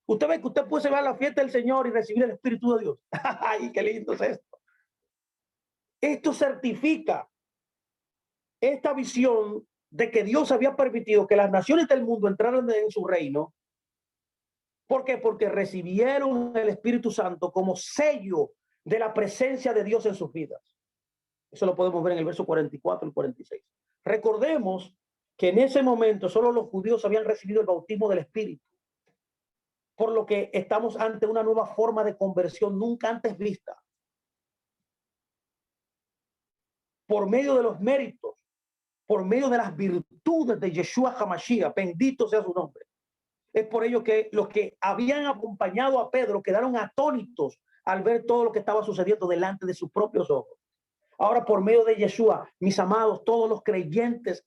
Usted ve que usted puede celebrar la fiesta del Señor y recibir el Espíritu de Dios. ¡Ay, qué lindo es esto! Esto certifica esta visión de que Dios había permitido que las naciones del mundo entraran en su reino. ¿Por qué? Porque recibieron el Espíritu Santo como sello de la presencia de Dios en sus vidas. Eso lo podemos ver en el verso 44 y 46. Recordemos que en ese momento solo los judíos habían recibido el bautismo del Espíritu, por lo que estamos ante una nueva forma de conversión nunca antes vista. Por medio de los méritos, por medio de las virtudes de Yeshua HaMashiach, bendito sea su nombre. Es por ello que los que habían acompañado a Pedro quedaron atónitos al ver todo lo que estaba sucediendo delante de sus propios ojos. Ahora, por medio de Yeshua, mis amados, todos los creyentes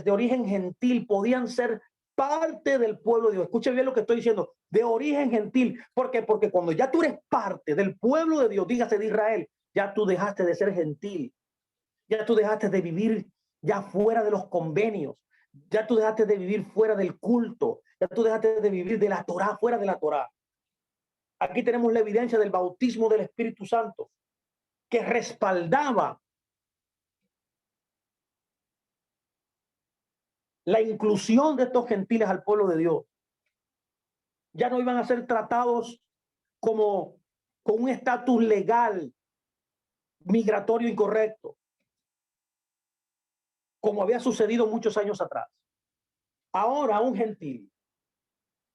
de origen gentil podían ser parte del pueblo de Dios. Escuche bien lo que estoy diciendo, de origen gentil. ¿Por qué? Porque cuando ya tú eres parte del pueblo de Dios, dígase de Israel, ya tú dejaste de ser gentil. Ya tú dejaste de vivir ya fuera de los convenios. Ya tú dejaste de vivir fuera del culto. Ya tú dejaste de vivir de la Torá, fuera de la Torá. Aquí tenemos la evidencia del bautismo del Espíritu Santo, que respaldaba la inclusión de estos gentiles al pueblo de Dios. Ya no iban a ser tratados como con un estatus legal migratorio incorrecto, como había sucedido muchos años atrás. Ahora un gentil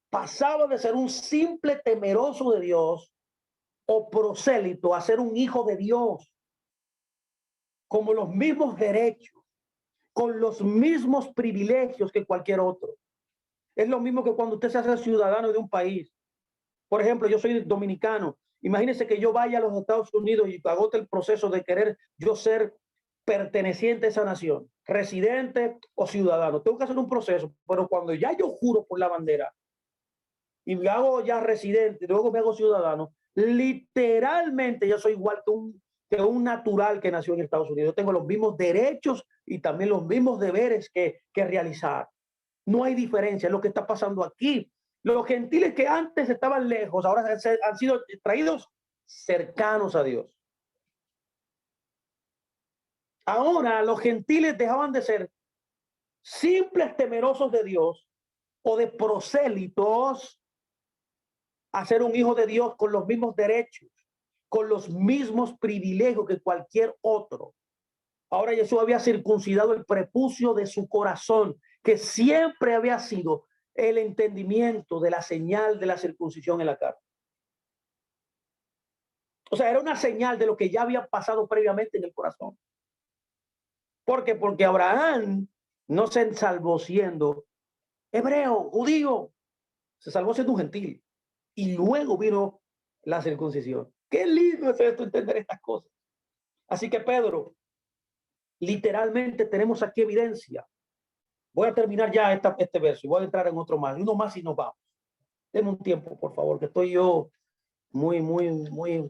pasaba de ser un simple temeroso de Dios o prosélito a ser un hijo de Dios, como los mismos derechos, con los mismos privilegios que cualquier otro. Es lo mismo que cuando usted se hace ciudadano de un país. Por ejemplo, yo soy dominicano. Imagínense que yo vaya a los Estados Unidos y agote el proceso de querer yo ser perteneciente a esa nación, residente o ciudadano. Tengo que hacer un proceso, pero cuando ya yo juro por la bandera y me hago ya residente, luego me hago ciudadano, literalmente yo soy igual que un natural que nació en Estados Unidos. Yo tengo los mismos derechos y también los mismos deberes que realizar. No hay diferencia, es lo que está pasando aquí. Los gentiles que antes estaban lejos, ahora han sido traídos cercanos a Dios. Ahora los gentiles dejaban de ser simples temerosos de Dios o de prosélitos a ser un hijo de Dios con los mismos derechos, con los mismos privilegios que cualquier otro. Ahora Jesús había circuncidado el prepucio de su corazón, que siempre había sido el entendimiento de la señal de la circuncisión en la carne. O sea, era una señal de lo que ya había pasado previamente en el corazón. ¿Por qué? Porque Abraham no se salvó siendo hebreo, judío, se salvó siendo un gentil. Y luego vino la circuncisión. Qué lindo es esto, entender estas cosas. Así que Pedro, literalmente tenemos aquí evidencia. Voy a terminar ya este verso y voy a entrar en otro más. Uno más y nos vamos. Denme un tiempo, por favor, que estoy yo muy,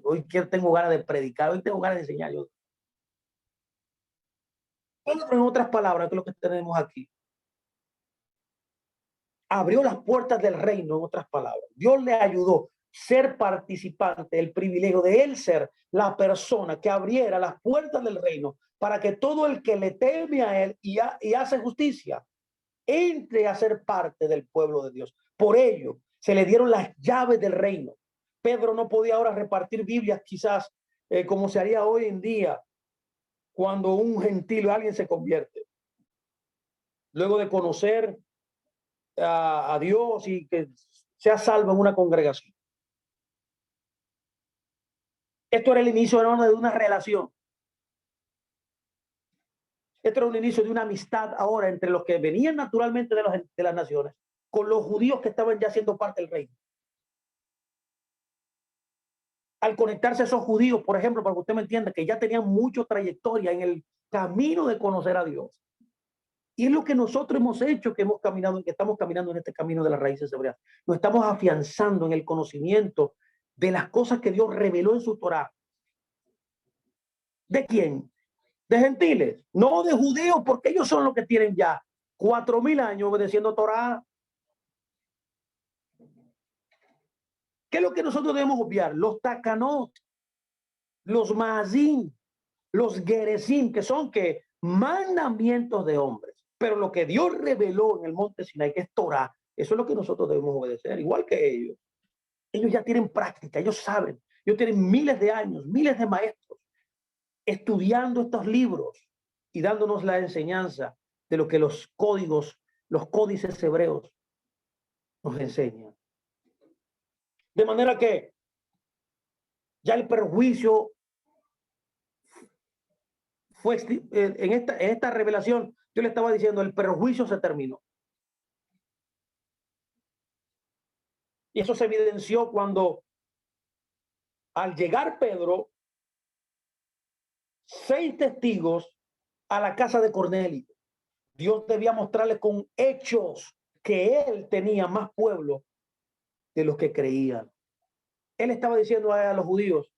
hoy tengo ganas de predicar, hoy tengo ganas de enseñar yo. En otras palabras, que es lo que tenemos aquí. Abrió las puertas del reino, en otras palabras. Dios le ayudó a ser participante, el privilegio de él ser la persona que abriera las puertas del reino para que todo el que le teme a él y hace justicia entre a ser parte del pueblo de Dios. Por ello, se le dieron las llaves del reino. Pedro no podía ahora repartir Biblias quizás como se haría hoy en día cuando un gentil o alguien se convierte. Luego de conocer a Dios y que sea salvo en una congregación. Esto era el inicio de una relación. Esto era un inicio de una amistad ahora entre los que venían naturalmente de las naciones con los judíos que estaban ya siendo parte del reino. Al conectarse esos judíos, por ejemplo, para que usted me entienda, que ya tenían mucha trayectoria en el camino de conocer a Dios. Y es lo que nosotros hemos hecho, que estamos caminando en este camino de las raíces hebreas. Nos estamos afianzando en el conocimiento de las cosas que Dios reveló en su Torá. ¿De quién? De gentiles, no de judíos, porque ellos son los que tienen ya 4000 años obedeciendo Torá. ¿Qué es lo que nosotros debemos obviar? Los takanot, los Maazín, los Geresim, que son que mandamientos de hombres. Pero lo que Dios reveló en el monte Sinai, que es Torah, eso es lo que nosotros debemos obedecer, igual que ellos. Ellos ya tienen práctica, ellos saben, ellos tienen miles de años, miles de maestros estudiando estos libros y dándonos la enseñanza de lo que los códigos, los códices hebreos nos enseñan. De manera que ya el perjuicio fue en esta revelación, yo le estaba diciendo, el perjuicio se terminó. Y eso se evidenció cuando al llegar Pedro, 6 testigos a la casa de Cornelio. Dios debía mostrarle con hechos que él tenía más pueblo de los que creían. Él estaba diciendo a los judíos,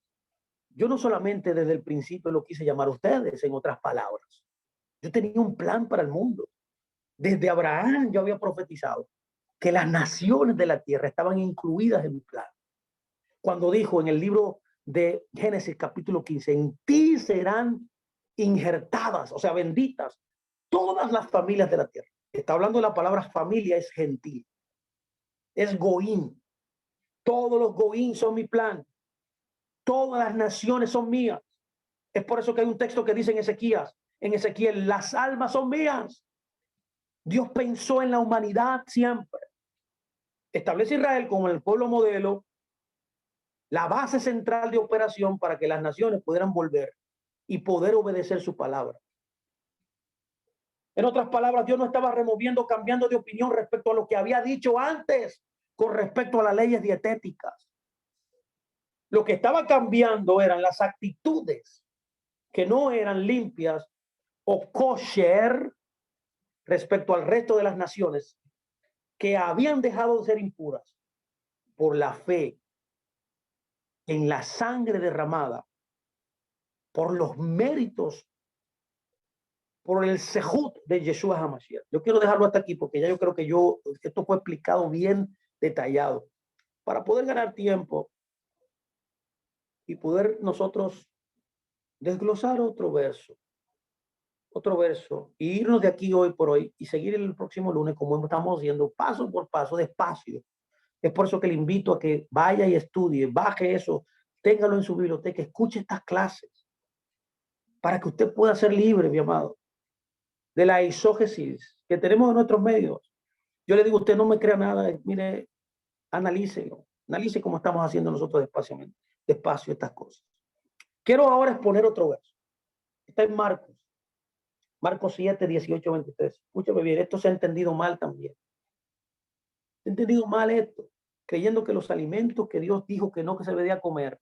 yo no solamente desde el principio lo quise llamar a ustedes, en otras palabras. Yo tenía un plan para el mundo. Desde Abraham yo había profetizado que las naciones de la tierra estaban incluidas en mi plan. Cuando dijo en el libro de Génesis capítulo 15, en ti serán injertadas, o sea, benditas, todas las familias de la tierra. Está hablando de la palabra familia, es gentil, es goín. Todos los goín son mi plan. Todas las naciones son mías. Es por eso que hay un texto que dice en Ezequiel, las almas son mías. Dios pensó en la humanidad siempre. Establece Israel como el pueblo modelo, la base central de operación para que las naciones pudieran volver y poder obedecer su palabra. En otras palabras, Dios no estaba removiendo, cambiando de opinión respecto a lo que había dicho antes con respecto a las leyes dietéticas. Lo que estaba cambiando eran las actitudes que no eran limpias o kosher respecto al resto de las naciones que habían dejado de ser impuras por la fe en la sangre derramada, por los méritos, por el sehut de Yeshua HaMashiach. Yo quiero dejarlo hasta aquí porque ya yo creo que esto fue explicado bien detallado para poder ganar tiempo y poder nosotros desglosar otro verso, y irnos de aquí hoy por hoy y seguir el próximo lunes como estamos haciendo, paso por paso, despacio. Es por eso que le invito a que vaya y estudie, baje eso, téngalo en su biblioteca, escuche estas clases, para que usted pueda ser libre, mi amado, de la exógesis que tenemos en nuestros medios. Yo le digo, usted no me crea nada, mire, analícelo, analice cómo estamos haciendo nosotros despacio estas cosas. Quiero ahora exponer otro verso. Está en Marcos 7, 18, 23. Escúchame bien, esto se ha entendido mal también. Se ha entendido mal esto, creyendo que los alimentos que Dios dijo que no, que se debía comer,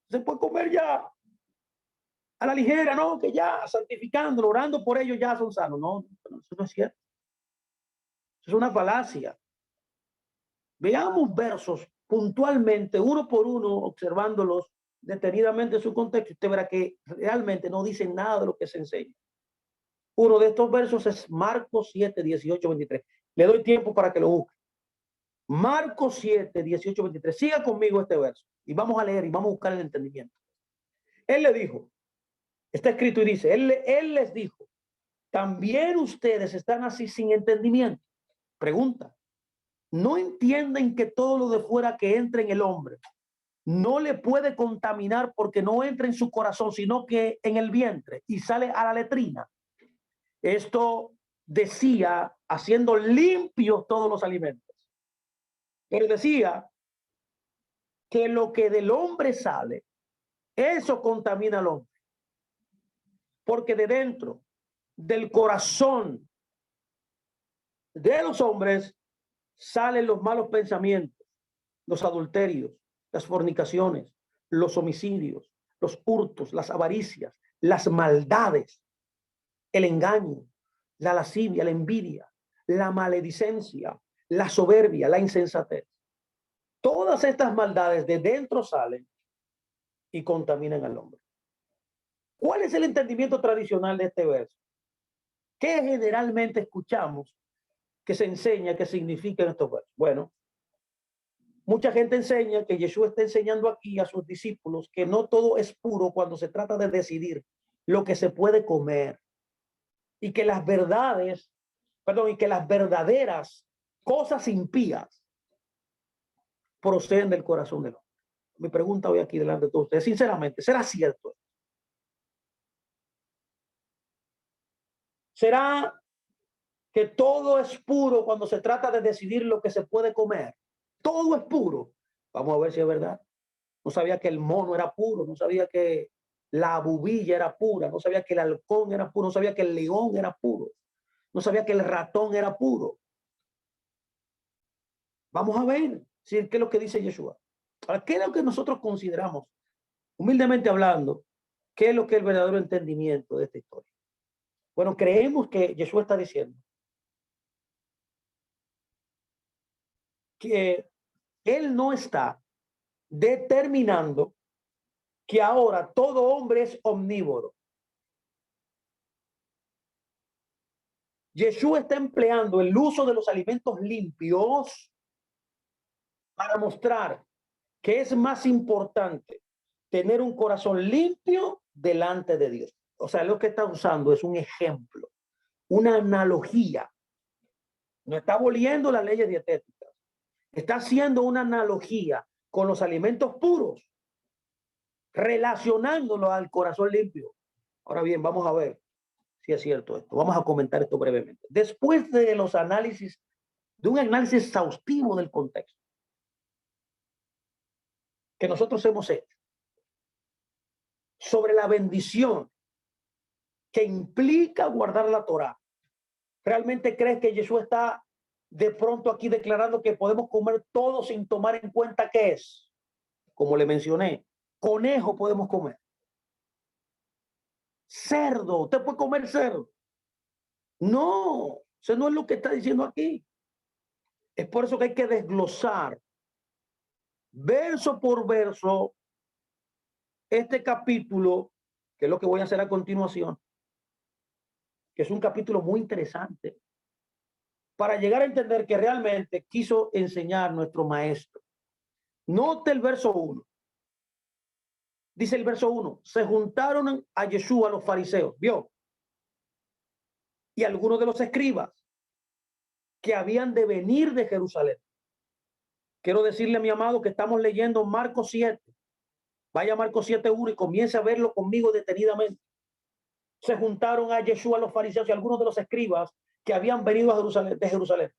se puede comer ya a la ligera, ¿no? Que ya santificándolo, orando por ellos ya son sanos. No, eso no es cierto. Eso es una falacia. Veamos versos puntualmente, uno por uno, observándolos detenidamente en su contexto. Usted verá que realmente no dicen nada de lo que se enseña. Uno de estos versos es Marcos 7, 18, 23. Le doy tiempo para que lo busque. Marcos 7, 18, 23. Siga conmigo este verso y vamos a leer y vamos a buscar el entendimiento. Él le dijo, está escrito y dice, él les dijo, también ustedes están así sin entendimiento. Pregunta, ¿no entienden que todo lo de fuera que entra en el hombre no le puede contaminar porque no entra en su corazón, sino que en el vientre y sale a la letrina? Esto decía haciendo limpios todos los alimentos. Pero decía que lo que del hombre sale, eso contamina al hombre. Porque de dentro, del corazón de los hombres, salen los malos pensamientos, los adulterios, las fornicaciones, los homicidios, los hurtos, las avaricias, las maldades, el engaño, la lascivia, la envidia, la maledicencia, la soberbia, la insensatez. Todas estas maldades de dentro salen y contaminan al hombre. ¿Cuál es el entendimiento tradicional de este verso? ¿Qué generalmente escuchamos que se enseña que significan estos versos? Bueno, Mucha gente enseña que Yeshua está enseñando aquí a sus discípulos que no todo es puro cuando se trata de decidir lo que se puede comer y que las verdades, perdón, y que las verdaderas cosas impías proceden del corazón del hombre. Mi pregunta hoy aquí delante de todos ustedes, sinceramente, ¿será cierto? ¿Será que todo es puro cuando se trata de decidir lo que se puede comer? Todo es puro. Vamos a ver si es verdad. No sabía que el mono era puro, no sabía que la bubilla era pura, no sabía que el halcón era puro, no sabía que el león era puro, no sabía que el ratón era puro. Vamos a ver si qué es lo que dice Yeshua. Ahora, ¿qué es lo que nosotros consideramos, humildemente hablando, qué es lo que es el verdadero entendimiento de esta historia? Bueno, creemos que Yeshua está diciendo que él no está determinando que ahora todo hombre es omnívoro. Yeshua está empleando el uso de los alimentos limpios para mostrar que es más importante tener un corazón limpio delante de Dios. O sea, lo que está usando es un ejemplo, una analogía. No está aboliendo las leyes dietéticas. Está haciendo una analogía con los alimentos puros, relacionándolo al corazón limpio. Ahora bien, vamos a ver si es cierto esto. Vamos a comentar esto brevemente. Después de los análisis, de un análisis exhaustivo del contexto que nosotros hemos hecho sobre la bendición que implica guardar la Torá, ¿realmente crees que Jesús está de pronto aquí declarando que podemos comer todo sin tomar en cuenta qué es? Como le mencioné, conejo podemos comer. Cerdo, usted puede comer cerdo. No, eso no es lo que está diciendo aquí. Es por eso que hay que desglosar verso por verso este capítulo, que es lo que voy a hacer a continuación, que es un capítulo muy interesante, para llegar a entender que realmente quiso enseñar nuestro maestro. Note el verso 1. Dice el verso 1, se juntaron a Yeshua los fariseos, ¿vio? Y algunos de los escribas que habían de venir de Jerusalén. Quiero decirle a mi amado que estamos leyendo Marcos 7. Vaya a Marcos 7:1 y comience a verlo conmigo detenidamente. Se juntaron a Yeshua los fariseos y algunos de los escribas que habían venido a Jerusalén, de Jerusalén.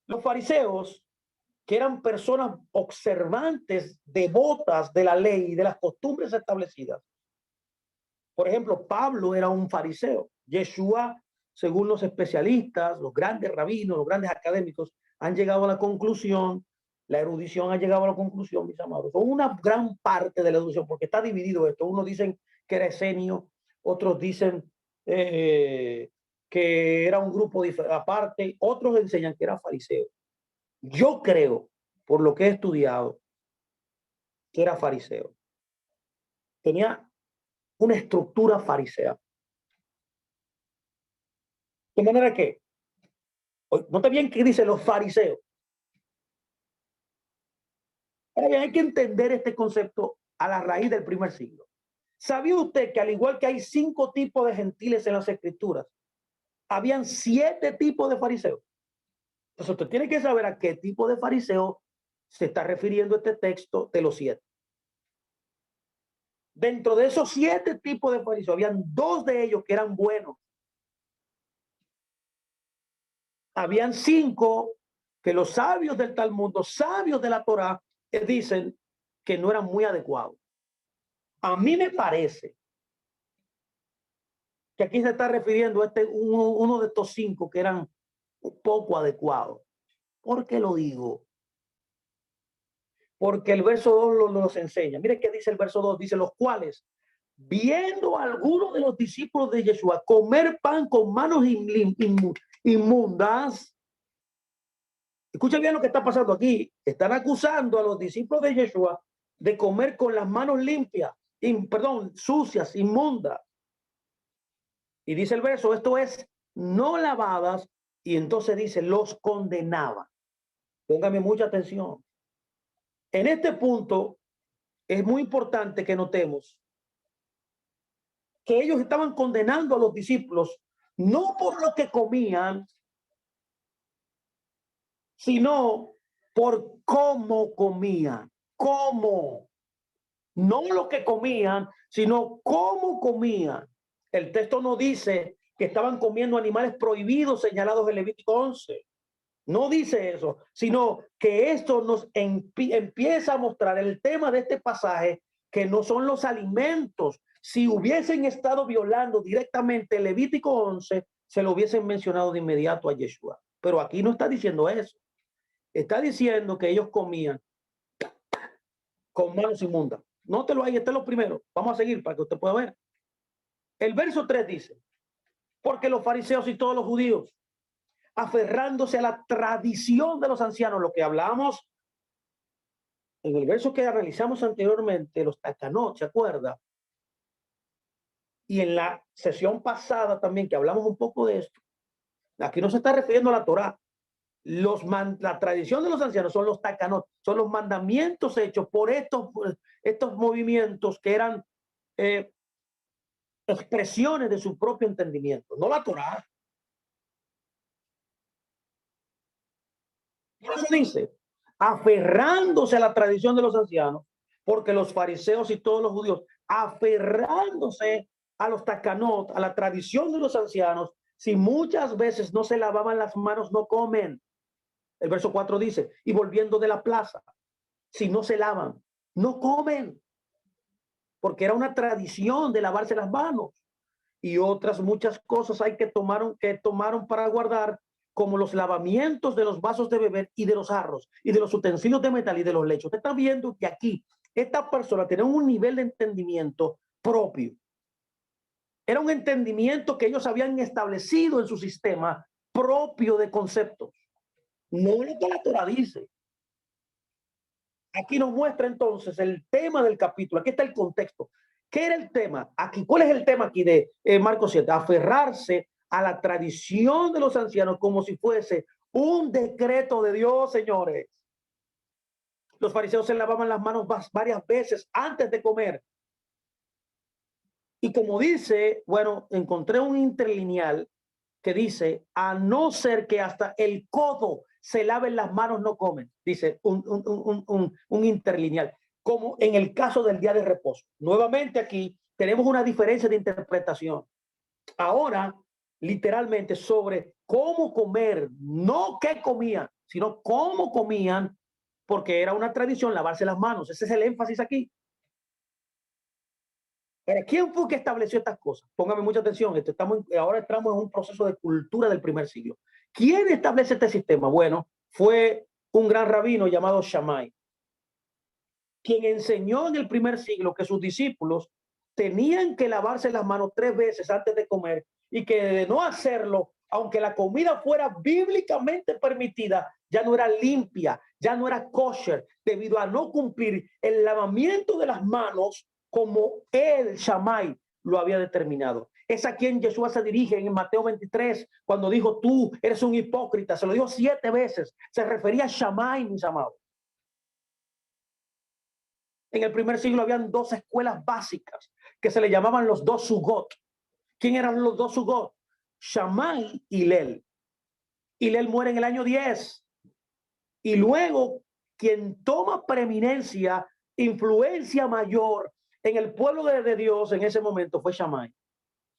Los fariseos, que eran personas observantes, devotas de la ley y de las costumbres establecidas. Por ejemplo, Pablo era un fariseo. Yeshua, según los especialistas, los grandes rabinos, los grandes académicos, han llegado a la conclusión, la erudición ha llegado a la conclusión, mis amados, son una gran parte de la erudición, porque está dividido esto. Unos dicen que era esenio, otros dicen que era un grupo aparte, otros enseñan que era fariseo. Yo creo, por lo que he estudiado, que era fariseo. Tenía una estructura farisea. De manera que, nota bien que dice los fariseos. Ahora bien, hay que entender este concepto a la raíz del primer siglo. ¿Sabía usted que al igual que hay 5 tipos de gentiles en las escrituras, habían 7 tipos de fariseos? Entonces usted tiene que saber a qué tipo de fariseo se está refiriendo este texto de los 7. Dentro de esos 7 tipos de fariseos, habían 2 de ellos que eran buenos. Habían 5 que los sabios del Talmud, los sabios de la Torá, dicen que no eran muy adecuados. A mí me parece que aquí se está refiriendo a uno de estos 5 que eran un poco adecuados. ¿Por qué lo digo? Porque el verso 2 nos enseña. Mire qué dice el verso 2. Dice, los cuales, viendo a algunos de los discípulos de Yeshua comer pan con manos inmundas. Escucha bien lo que está pasando aquí. Están acusando a los discípulos de Yeshua de comer con las manos limpias, sucias, inmundas. Y dice el verso, esto es, no lavadas, y entonces dice, los condenaba. Póngame mucha atención. En este punto es muy importante que notemos que ellos estaban condenando a los discípulos no por lo que comían, sino por cómo comían. ¿Cómo? No lo que comían, sino cómo comían. El texto no dice que estaban comiendo animales prohibidos señalados en Levítico 11. No dice eso, sino que esto nos empieza a mostrar el tema de este pasaje, que no son los alimentos. Si hubiesen estado violando directamente Levítico 11, se lo hubiesen mencionado de inmediato a Yeshua. Pero aquí no está diciendo eso. Está diciendo que ellos comían con manos inmundas. Nótelo ahí, este es lo primero. Vamos a seguir para que usted pueda ver. El verso 3 dice, porque los fariseos y todos los judíos, aferrándose a la tradición de los ancianos, lo que hablamos en el verso que analizamos anteriormente, los takanot, ¿se acuerda? Y en la sesión pasada también, que hablamos un poco de esto, aquí no se está refiriendo a la Torá. La tradición de los ancianos son los takanot, son los mandamientos hechos por estos movimientos que eran expresiones de su propio entendimiento, no la Torá. Por eso dice, aferrándose a la tradición de los ancianos, porque los fariseos y todos los judíos, aferrándose a los takanot, a la tradición de los ancianos, si muchas veces no se lavaban las manos, no comen. El verso 4 dice, y volviendo de la plaza, si no se lavan, no comen, porque era una tradición de lavarse las manos. Y otras muchas cosas hay que tomaron para guardar, como los lavamientos de los vasos de beber y de los jarros y de los utensilios de metal y de los lechos. Usted está viendo que aquí esta persona tenía un nivel de entendimiento propio. Era un entendimiento que ellos habían establecido en su sistema propio de conceptos. No lo que la Torah dice. Aquí nos muestra entonces el tema del capítulo. Aquí está el contexto. ¿Qué era el tema? Aquí, ¿cuál es el tema aquí de Marcos 7? Aferrarse a la tradición de los ancianos como si fuese un decreto de Dios, señores. Los fariseos se lavaban las manos varias veces antes de comer. Y como dice, bueno, encontré un interlineal que dice, a no ser que hasta el codo se laven las manos, no comen. Dice un interlineal, como en el caso del día de reposo. Nuevamente aquí tenemos una diferencia de interpretación. Ahora, literalmente sobre cómo comer, no qué comían, sino cómo comían, porque era una tradición lavarse las manos. Ese es el énfasis aquí. Ahora, ¿quién fue que estableció estas cosas? Póngame mucha atención. Ahora estamos en un proceso de cultura del primer siglo. ¿Quién establece este sistema? Bueno, fue un gran rabino llamado Shammai, quien enseñó en el primer siglo que sus discípulos tenían que lavarse las manos 3 veces antes de comer y que de no hacerlo, aunque la comida fuera bíblicamente permitida, ya no era limpia, ya no era kosher, debido a no cumplir el lavamiento de las manos como el Shammai lo había determinado. Es a quien Jesús se dirige en Mateo 23, cuando dijo, tú eres un hipócrita. Se lo dijo 7 veces. Se refería a Shammai, mis amados. En el primer siglo habían 2 escuelas básicas que se le llamaban los 2 sugot. ¿Quién eran los 2 sugot? Shammai y Hillel. Hillel muere en el año 10. Y luego, quien toma preeminencia, influencia mayor en el pueblo de Dios en ese momento fue Shammai,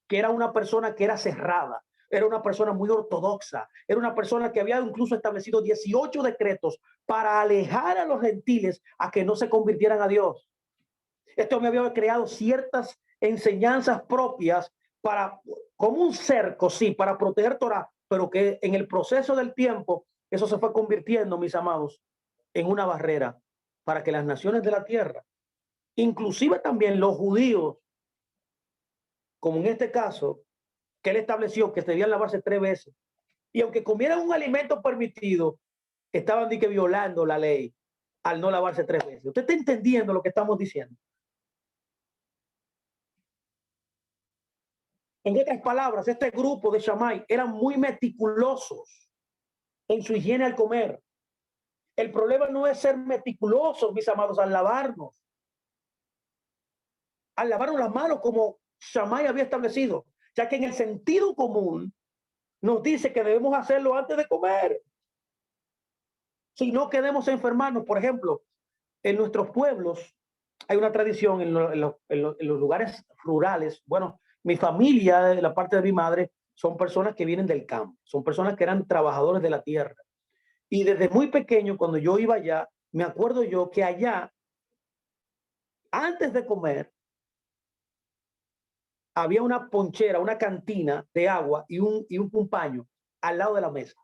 que era una persona que era cerrada, era una persona muy ortodoxa, era una persona que había incluso establecido 18 decretos para alejar a los gentiles a que no se convirtieran a Dios. Esto me había creado ciertas enseñanzas propias para, como un cerco, sí, para proteger Torah, pero que en el proceso del tiempo eso se fue convirtiendo, mis amados, en una barrera para que las naciones de la tierra, inclusive también los judíos, como en este caso, que él estableció que debían lavarse 3 veces, y aunque comieran un alimento permitido, estaban violando la ley al no lavarse 3 veces. ¿Usted está entendiendo lo que estamos diciendo? En otras palabras, este grupo de Shammai eran muy meticulosos en su higiene al comer. El problema no es ser meticulosos, mis amados, al lavarnos las manos como Shammai había establecido, ya que en el sentido común nos dice que debemos hacerlo antes de comer. Si no queremos enfermarnos, por ejemplo, en nuestros pueblos hay una tradición en los lugares rurales. Bueno, mi familia, de la parte de mi madre, son personas que vienen del campo, son personas que eran trabajadores de la tierra. Y desde muy pequeño, cuando yo iba allá, me acuerdo yo que allá, antes de comer, había una ponchera, una cantina de agua y un paño al lado de la mesa.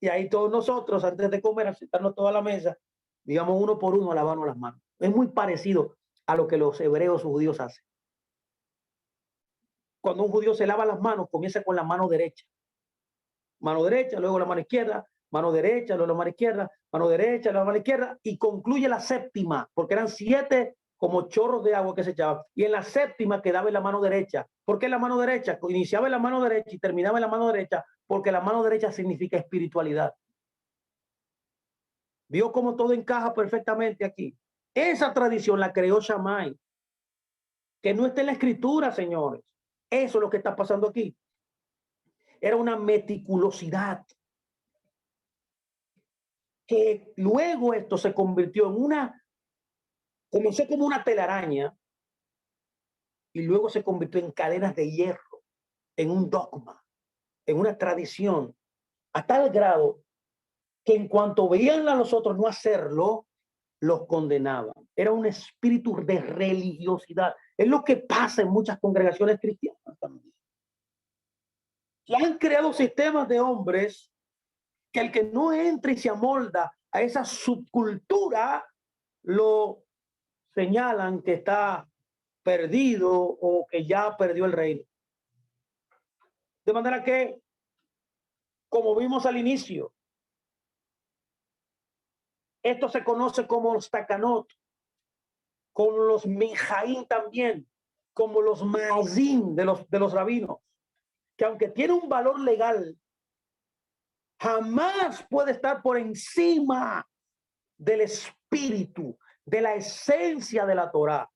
Y ahí todos nosotros, antes de comer, al sentarnos toda la mesa, digamos uno por uno a lavarnos las manos. Es muy parecido a lo que los hebreos o judíos hacen. Cuando un judío se lava las manos, comienza con la mano derecha. Mano derecha, luego la mano izquierda, mano derecha, luego la mano izquierda, mano derecha, luego la mano izquierda, y concluye la séptima, porque eran 7 como chorros de agua que se echaban. Y en la séptima quedaba en la mano derecha. ¿Por qué en la mano derecha? Iniciaba en la mano derecha y terminaba en la mano derecha, porque la mano derecha significa espiritualidad. ¿Vio cómo todo encaja perfectamente aquí? Esa tradición la creó Shammai, que no está en la escritura, señores. Eso es lo que está pasando aquí. Era una meticulosidad que luego esto se convirtió en comenzó como una telaraña y luego se convirtió en cadenas de hierro, en un dogma, en una tradición, a tal grado que en cuanto veían a los otros no hacerlo, los condenaban. Era un espíritu de religiosidad. Es lo que pasa en muchas congregaciones cristianas también. Que han creado sistemas de hombres que el que no entre y se amolda a esa subcultura lo señalan que está perdido o que ya perdió el reino. De manera que, como vimos al inicio, esto se conoce como los takanot, como los mijaín también, como los maazim de los rabinos, que aunque tiene un valor legal, jamás puede estar por encima del espíritu, de la esencia de la Torá,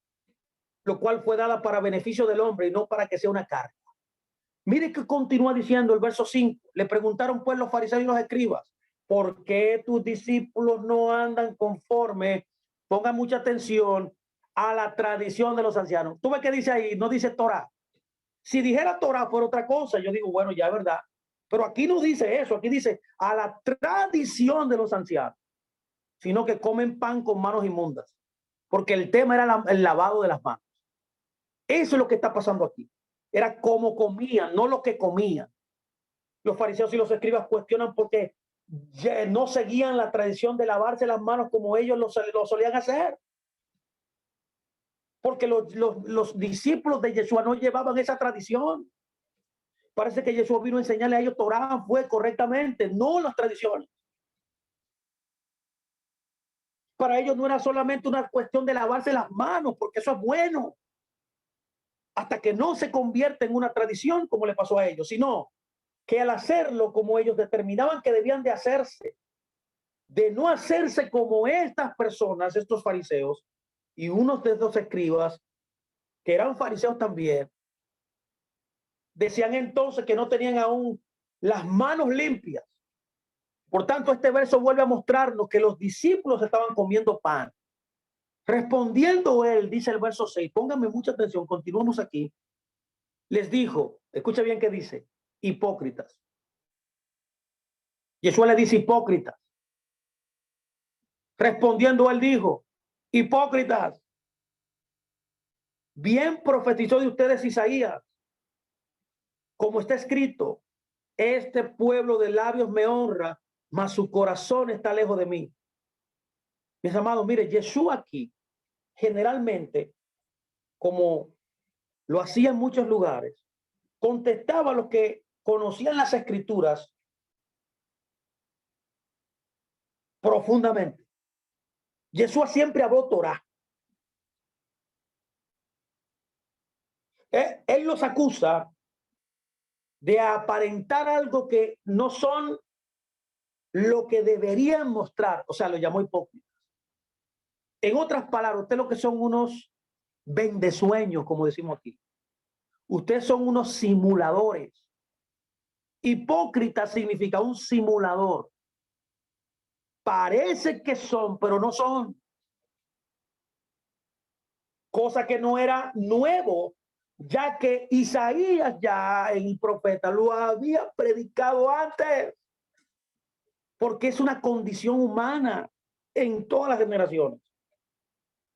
lo cual fue dada para beneficio del hombre y no para que sea una carga. Mire que continúa diciendo el verso 5. Le preguntaron pues los fariseos y los escribas, ¿por qué tus discípulos no andan conforme? Pongan mucha atención a la tradición de los ancianos. ¿Tú ves qué dice ahí? No dice Torah. Si dijera Torah fuera otra cosa, yo digo, bueno, ya es verdad. Pero aquí no dice eso. Aquí dice a la tradición de los ancianos, sino que comen pan con manos inmundas. Porque el tema era el lavado de las manos. Eso es lo que está pasando aquí. Era cómo comían, no lo que comían. Los fariseos y los escribas cuestionan porque no seguían la tradición de lavarse las manos como ellos lo solían hacer. Porque los discípulos de Yeshua no llevaban esa tradición. Parece que Yeshua vino a enseñarle a ellos Torah fue correctamente, no las tradiciones. Para ellos no era solamente una cuestión de lavarse las manos, porque eso es bueno. Hasta que no se convierte en una tradición como le pasó a ellos, sino que al hacerlo como ellos determinaban que debían de hacerse, de no hacerse como estas personas, estos fariseos, y unos de estos escribas, que eran fariseos también, decían entonces que no tenían aún las manos limpias. Por tanto, este verso vuelve a mostrarnos que los discípulos estaban comiendo pan. Respondiendo él, dice el verso 6, pónganme mucha atención, continuamos aquí, les dijo, escucha bien qué dice, hipócritas. Yeshua le dice hipócritas. Respondiendo él dijo, hipócritas, bien profetizó de ustedes Isaías, como está escrito, este pueblo de labios me honra, mas su corazón está lejos de mí. Mis amados, mire, Yeshua aquí, generalmente, como lo hacía en muchos lugares, contestaba a los que conocían las escrituras profundamente. Yeshua siempre habló Torah. Él los acusa de aparentar algo que no son lo que deberían mostrar, o sea, lo llamó hipócritas. En otras palabras, ustedes lo que son unos vendesueños, como decimos aquí. Ustedes son unos simuladores. Hipócrita significa un simulador. Parece que son, pero no son. Cosa que no era nuevo, ya que Isaías, ya el profeta, lo había predicado antes. Porque es una condición humana en todas las generaciones.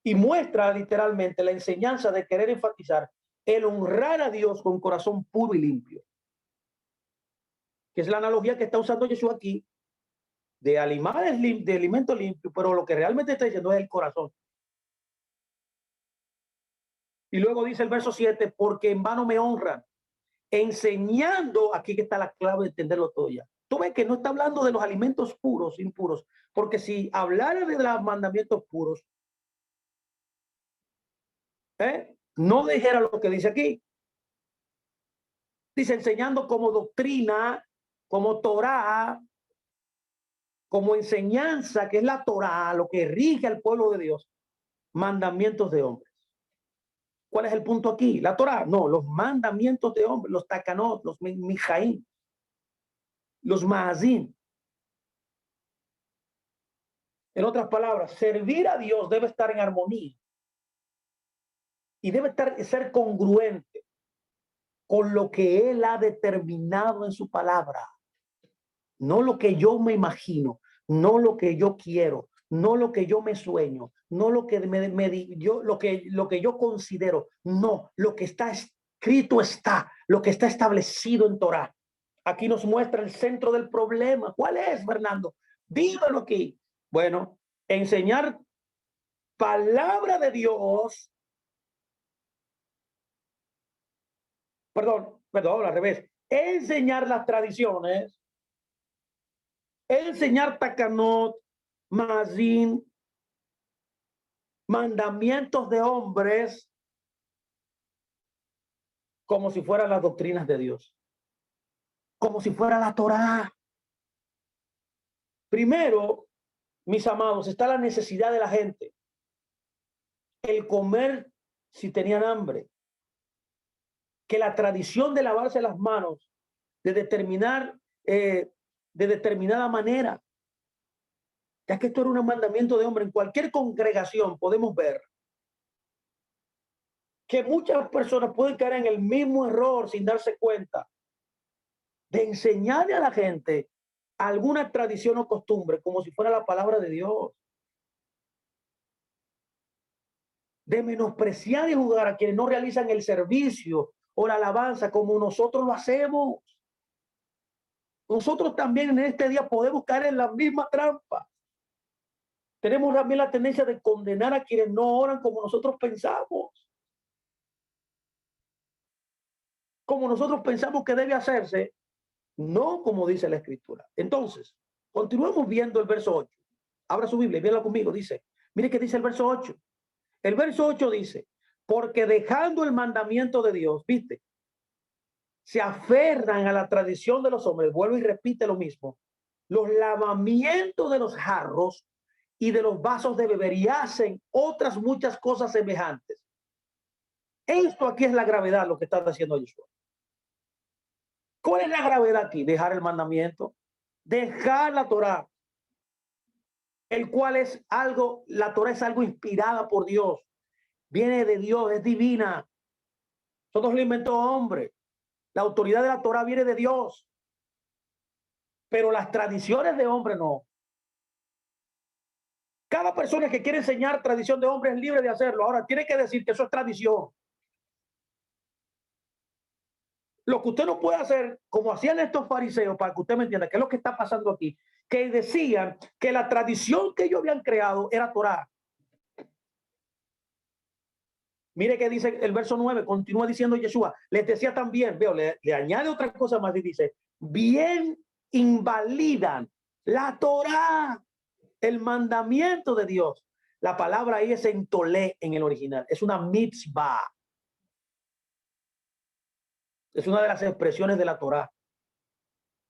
Y muestra literalmente la enseñanza de querer enfatizar el honrar a Dios con corazón puro y limpio. Que es la analogía que está usando Jesús aquí de animales, de alimento limpio, pero lo que realmente está diciendo es el corazón. Y luego dice el verso 7, porque en vano me honran, enseñando, aquí que está la clave de entenderlo todo ya. Tú ves que no está hablando de los alimentos puros, impuros, porque si hablara de los mandamientos puros, no dijera lo que dice aquí. Dice enseñando como doctrina, como Torá, como enseñanza, que es la Torá, lo que rige al pueblo de Dios, mandamientos de hombres. ¿Cuál es el punto aquí? La Torá, no, los mandamientos de hombres, los takanot, los mijaim, los maazim. En otras palabras, servir a Dios debe estar en armonía y debe ser congruente con lo que Él ha determinado en su palabra. No lo que yo me imagino, no lo que yo quiero, no lo que yo me sueño, no lo que lo que yo considero, no, lo que está escrito está, lo que está establecido en Torá. Aquí nos muestra el centro del problema. ¿Cuál es, Fernando? Dímelo aquí. Bueno, enseñar palabra de Dios, perdón, al revés, enseñar las tradiciones, enseñar takanot, mazín, mandamientos de hombres, como si fueran las doctrinas de Dios, como si fuera la Torá. Primero, mis amados, está la necesidad de la gente, el comer si tenían hambre, que la tradición de lavarse las manos, de determinada manera, ya que esto era un mandamiento de hombre. En cualquier congregación podemos ver que muchas personas pueden caer en el mismo error sin darse cuenta de enseñarle a la gente alguna tradición o costumbre como si fuera la palabra de Dios, de menospreciar y juzgar a quienes no realizan el servicio o la alabanza como nosotros lo hacemos. Nosotros también en este día podemos caer en la misma trampa. Tenemos también la tendencia de condenar a quienes no oran como nosotros pensamos. Como nosotros pensamos que debe hacerse, no como dice la Escritura. Entonces, continuemos viendo el verso 8. Abra su Biblia y véala conmigo. Dice, mire qué dice el verso 8. El verso 8 dice, porque dejando el mandamiento de Dios, ¿viste? Se aferran a la tradición de los hombres. Vuelvo y repite lo mismo. Los lavamientos de los jarros y de los vasos de beber y hacen otras muchas cosas semejantes. Esto aquí es la gravedad, lo que está haciendo Yeshua. ¿Cuál es la gravedad aquí? Dejar el mandamiento, dejar la Torá, el cual es algo, la Torá es algo inspirada por Dios, viene de Dios, es divina. Todos lo inventó hombre. La autoridad de la Torá viene de Dios, pero las tradiciones de hombre no. Cada persona que quiere enseñar tradición de hombre es libre de hacerlo. Ahora, tiene que decir que eso es tradición. Lo que usted no puede hacer, como hacían estos fariseos, para que usted me entienda, qué es lo que está pasando aquí, que decían que la tradición que ellos habían creado era Torá. Mire que dice el verso 9, continúa diciendo Yeshua, les decía también, veo, le añade otra cosa más y dice, bien invalidan la Torá, el mandamiento de Dios. La palabra ahí es entolé en el original, es una mitzvah. Es una de las expresiones de la Torá.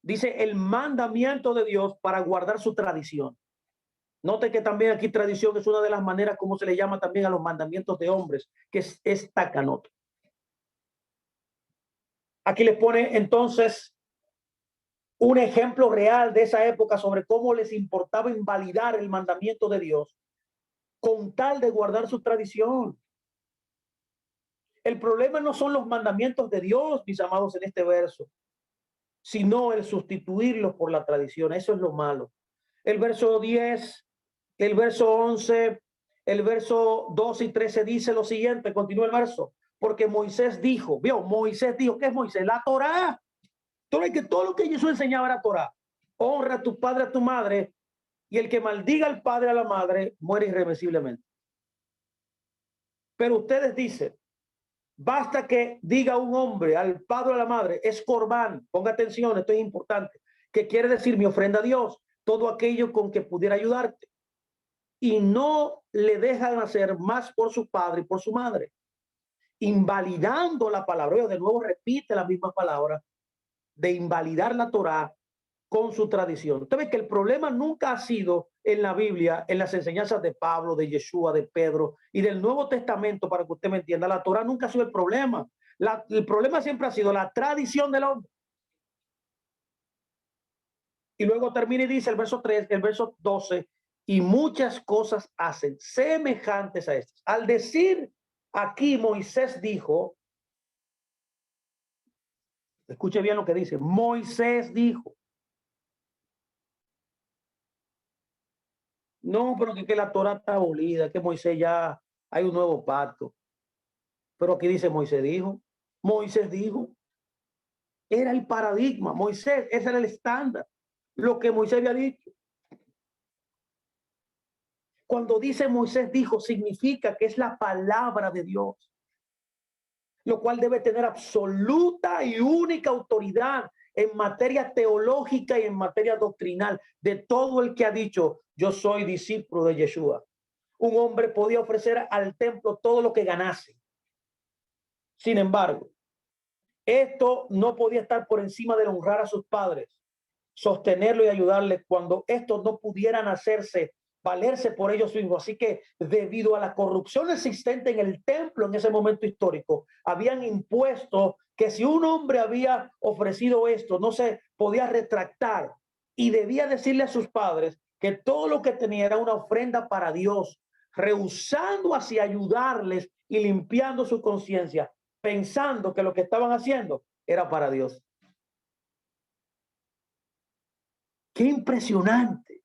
Dice el mandamiento de Dios para guardar su tradición. Note que también aquí tradición es una de las maneras como se le llama también a los mandamientos de hombres, que es takanot. Aquí les pone entonces un ejemplo real de esa época sobre cómo les importaba invalidar el mandamiento de Dios con tal de guardar su tradición. El problema no son los mandamientos de Dios, mis amados, en este verso, sino el sustituirlos por la tradición. Eso es lo malo. El verso 10, el verso 11, el verso 12 y 13 dice lo siguiente, continúa el verso, porque Moisés dijo, Moisés dijo, ¿qué es Moisés? La Torá. Todo lo que Jesús enseñaba era Torá. Honra a tu padre, a tu madre, y el que maldiga al padre, a la madre, muere irreversiblemente. Pero ustedes dicen, basta que diga un hombre al padre o a la madre, es corbán, ponga atención, esto es importante, que quiere decir mi ofrenda a Dios, todo aquello con que pudiera ayudarte. Y no le dejan hacer más por su padre y por su madre, invalidando la palabra. Yo de nuevo repite la misma palabra de invalidar la Torá con su tradición. Usted ve que el problema nunca ha sido en la Biblia, en las enseñanzas de Pablo, de Yeshua, de Pedro y del Nuevo Testamento, para que usted me entienda. La Torá nunca ha sido el problema. El problema siempre ha sido la tradición del hombre. Y luego termina y dice el verso 3, el verso 12, y muchas cosas hacen semejantes a estas. Al decir aquí Moisés dijo, escuche bien lo que dice, Moisés dijo. No, pero que la Torá está abolida, que Moisés ya hay un nuevo pacto. Pero aquí dice Moisés dijo, era el paradigma, Moisés, ese era el estándar, lo que Moisés había dicho. Cuando dice Moisés dijo, significa que es la palabra de Dios, lo cual debe tener absoluta y única autoridad en materia teológica y en materia doctrinal de todo el que ha dicho, yo soy discípulo de Yeshua. Un hombre podía ofrecer al templo todo lo que ganase. Sin embargo, esto no podía estar por encima de honrar a sus padres, sostenerlo y ayudarles cuando estos no pudieran hacerse, valerse por ellos mismos. Así que debido a la corrupción existente en el templo en ese momento histórico, habían impuesto que si un hombre había ofrecido esto, no se podía retractar y debía decirle a sus padres que todo lo que tenía era una ofrenda para Dios, rehusando así ayudarles y limpiando su conciencia, pensando que lo que estaban haciendo era para Dios. Qué impresionante.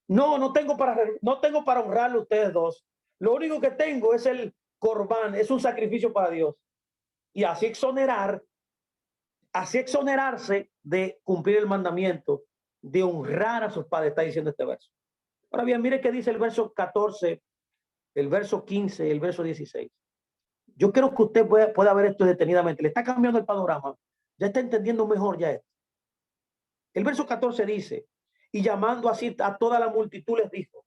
No tengo para honrarle a ustedes dos. Lo único que tengo es el corbán, es un sacrificio para Dios. Y así exonerarse de cumplir el mandamiento, de honrar a sus padres, está diciendo este verso. Ahora bien, mire qué dice el verso 14, el verso 15, el verso 16. Yo quiero que usted pueda ver esto detenidamente. Le está cambiando el panorama. Ya está entendiendo mejor ya esto. El verso 14 dice, y llamando así a toda la multitud les dijo,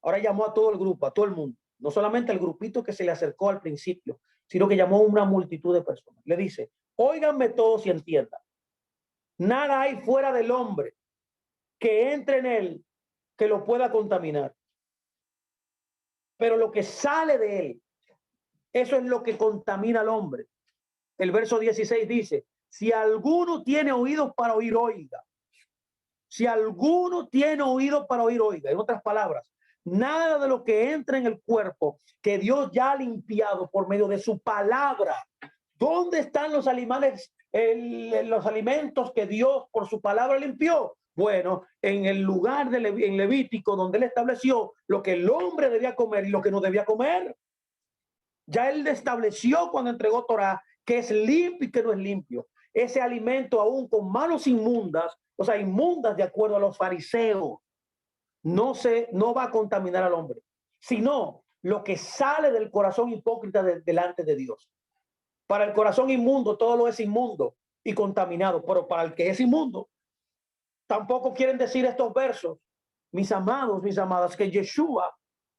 ahora llamó a todo el grupo, a todo el mundo, no solamente al grupito que se le acercó al principio, sino que llamó a una multitud de personas. Le dice, óiganme todos y entiendan, nada hay fuera del hombre que entre en él que lo pueda contaminar, pero lo que sale de él, eso es lo que contamina al hombre. El verso 16 dice, si alguno tiene oídos para oír, oiga. Si alguno tiene oído para oír, oiga. En otras palabras, nada de lo que entra en el cuerpo que Dios ya ha limpiado por medio de su palabra. ¿Dónde están los animales, los alimentos que Dios por su palabra limpió? Bueno, en el lugar en Levítico, donde él estableció lo que el hombre debía comer y lo que no debía comer. Ya él estableció cuando entregó Torah que es limpio y que no es limpio. Ese alimento aún con manos inmundas, o sea, inmundas de acuerdo a los fariseos, no va a contaminar al hombre, sino lo que sale del corazón hipócrita delante de Dios. Para el corazón inmundo todo lo es inmundo y contaminado, pero para el que es inmundo, tampoco quieren decir estos versos, mis amados, mis amadas, que Yeshua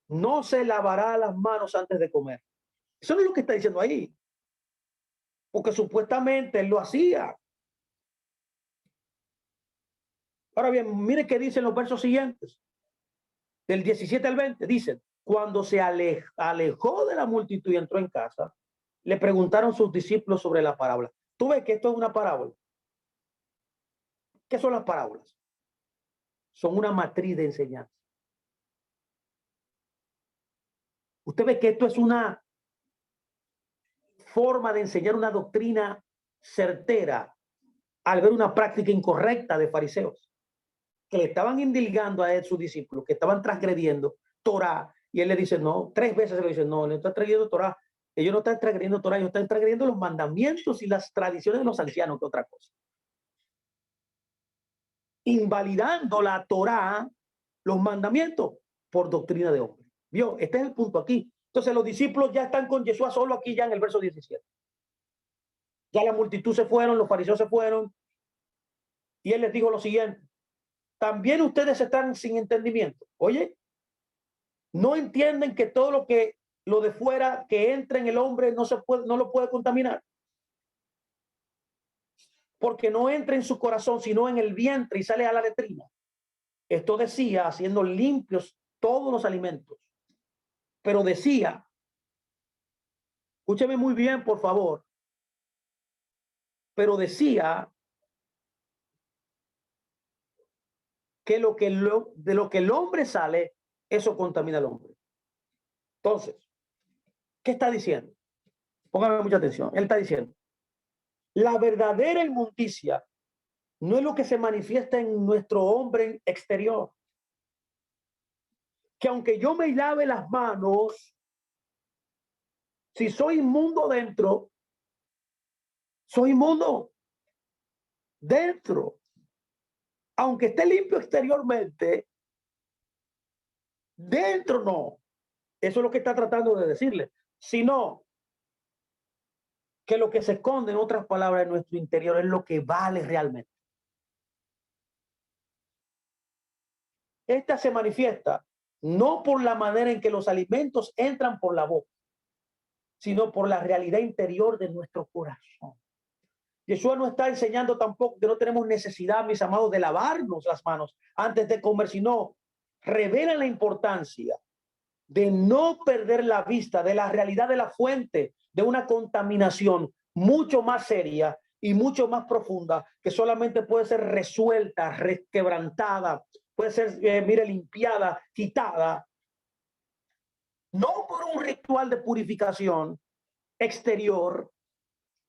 no se lavará las manos antes de comer. Eso no es lo que está diciendo ahí, porque supuestamente él lo hacía. Ahora bien, mire qué dicen los versos siguientes, del 17 al 20. Dicen, cuando se alejó de la multitud y entró en casa, le preguntaron sus discípulos sobre la parábola. Tú ves que esto es una parábola. ¿Qué son las parábolas? Son una matriz de enseñanza. Usted ve que esto es una forma de enseñar una doctrina certera al ver una práctica incorrecta de fariseos que le estaban indilgando a él, sus discípulos, que estaban transgrediendo Torah. Y él le dice, no, 3 veces se lo dice, no, no está transgrediendo Torah. Ellos no están transgrediendo Torah, ellos están transgrediendo los mandamientos y las tradiciones de los ancianos, que otra cosa. Invalidando la Torah, los mandamientos, por doctrina de hombre. ¿Vio? Este es el punto aquí. Entonces los discípulos ya están con Yeshua solo aquí ya en el verso 17. Ya la multitud se fueron, los fariseos se fueron. Y él les dijo lo siguiente. También ustedes están sin entendimiento. Oye, no entienden que todo lo de fuera que entra en el hombre no lo puede contaminar. Porque no entra en su corazón, sino en el vientre y sale a la letrina. Esto decía, haciendo limpios todos los alimentos. Pero decía, escúcheme muy bien, por favor. Pero decía que de lo que el hombre sale, eso contamina al hombre. Entonces, ¿qué está diciendo? Póngame mucha atención. Él está diciendo, la verdadera inmundicia no es lo que se manifiesta en nuestro hombre exterior. Que aunque yo me lave las manos, si soy inmundo dentro, soy inmundo dentro. Aunque esté limpio exteriormente, dentro no. Eso es lo que está tratando de decirle. Sino que lo que se esconde, en otras palabras, en nuestro interior es lo que vale realmente. Esta se manifiesta no por la manera en que los alimentos entran por la boca, sino por la realidad interior de nuestro corazón. Yeshua no está enseñando tampoco que no tenemos necesidad, mis amados, de lavarnos las manos antes de comer, sino revela la importancia de no perder la vista de la realidad de la fuente de una contaminación mucho más seria y mucho más profunda, que solamente puede ser resuelta, resquebrantada, puede ser, mire, limpiada, quitada, no por un ritual de purificación exterior,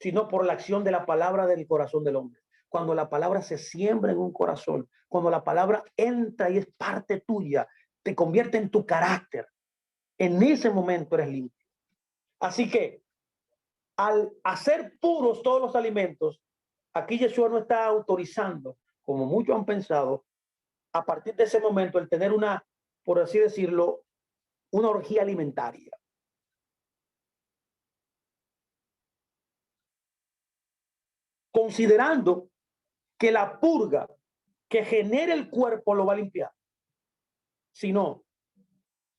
sino por la acción de la palabra del corazón del hombre. Cuando la palabra se siembra en un corazón, cuando la palabra entra y es parte tuya, te convierte en tu carácter, en ese momento eres limpio. Así que al hacer puros todos los alimentos, aquí Yeshua no está autorizando, como muchos han pensado, a partir de ese momento el tener una, por así decirlo, una orgía alimentaria. Considerando que la purga que genera el cuerpo lo va a limpiar, sino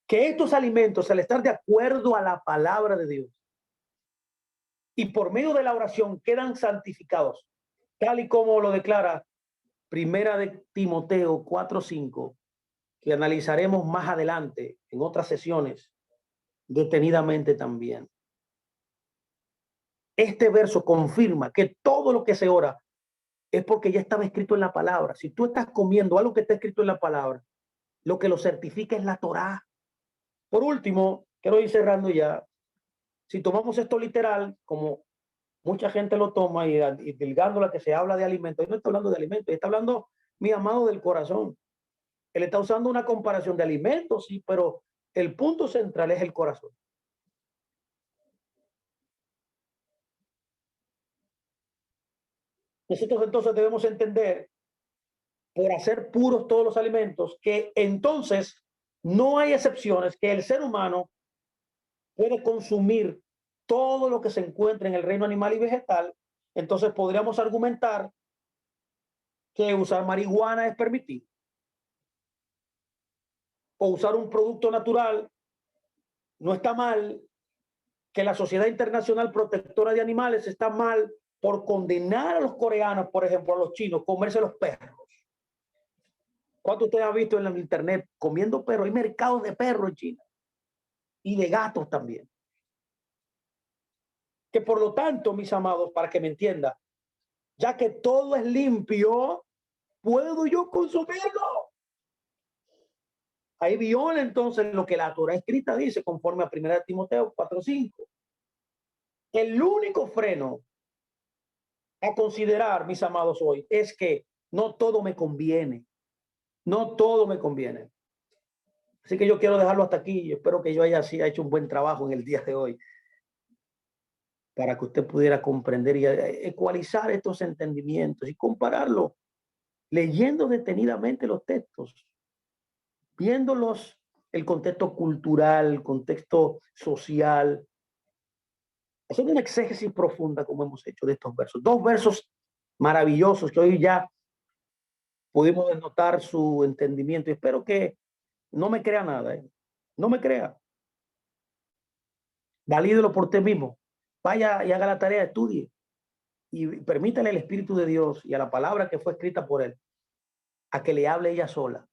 que estos alimentos, al estar de acuerdo a la palabra de Dios y por medio de la oración, quedan santificados, tal y como lo declara Primera de Timoteo 4:5, que analizaremos más adelante en otras sesiones detenidamente también. Este verso confirma que todo lo que se ora es porque ya estaba escrito en la palabra. Si tú estás comiendo algo que está escrito en la palabra, lo que lo certifica es la Torá. Por último, quiero ir cerrando ya. Si tomamos esto literal, como mucha gente lo toma y divulgando la que se habla de alimentos, él no está hablando de alimentos, está hablando, mi amado, del corazón. Él está usando una comparación de alimentos, sí, pero el punto central es el corazón. Nosotros entonces debemos entender, por hacer puros todos los alimentos, que entonces no hay excepciones, que el ser humano puede consumir todo lo que se encuentra en el reino animal y vegetal. Entonces podríamos argumentar que usar marihuana es permitido, o usar un producto natural no está mal, que la Sociedad Internacional Protectora de Animales está mal por condenar a los coreanos, por ejemplo, a los chinos, comerse los perros. ¿Cuánto usted ha visto en el internet comiendo perros? Hay mercados de perros en China y de gatos también. Que por lo tanto, mis amados, para que me entienda, ya que todo es limpio, ¿puedo yo consumirlo? Ahí viola entonces lo que la Torah escrita dice, conforme a 1 Timoteo 4:5. El único freno a considerar, mis amados, hoy es que no todo me conviene. No todo me conviene. Así que yo quiero dejarlo hasta aquí. Yo espero que yo haya hecho un buen trabajo en el día de hoy para que usted pudiera comprender y ecualizar estos entendimientos y compararlo leyendo detenidamente los textos, viéndolos, el contexto cultural, el contexto social, haciendo una exégesis profunda como hemos hecho de estos versos. Dos versos maravillosos que hoy ya pudimos notar su entendimiento. Y espero que no me crea nada, ¿eh? No me crea. Valídelo por usted mismo. Vaya y haga la tarea, estudie y permítale al Espíritu de Dios y a la palabra que fue escrita por él a que le hable ella sola.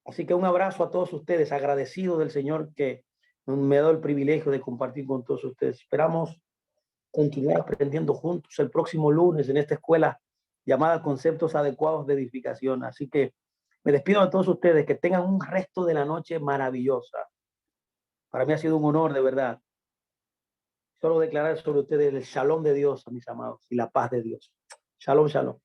Así que un abrazo a todos ustedes, agradecido del Señor que me ha dado el privilegio de compartir con todos ustedes. Esperamos continuar aprendiendo juntos el próximo lunes en esta escuela llamada Conceptos Adecuados de Edificación. Así que me despido a todos ustedes, que tengan un resto de la noche maravillosa. Para mí ha sido un honor, de verdad, solo declarar sobre ustedes el shalom de Dios, a mis amados, y la paz de Dios. Shalom, shalom.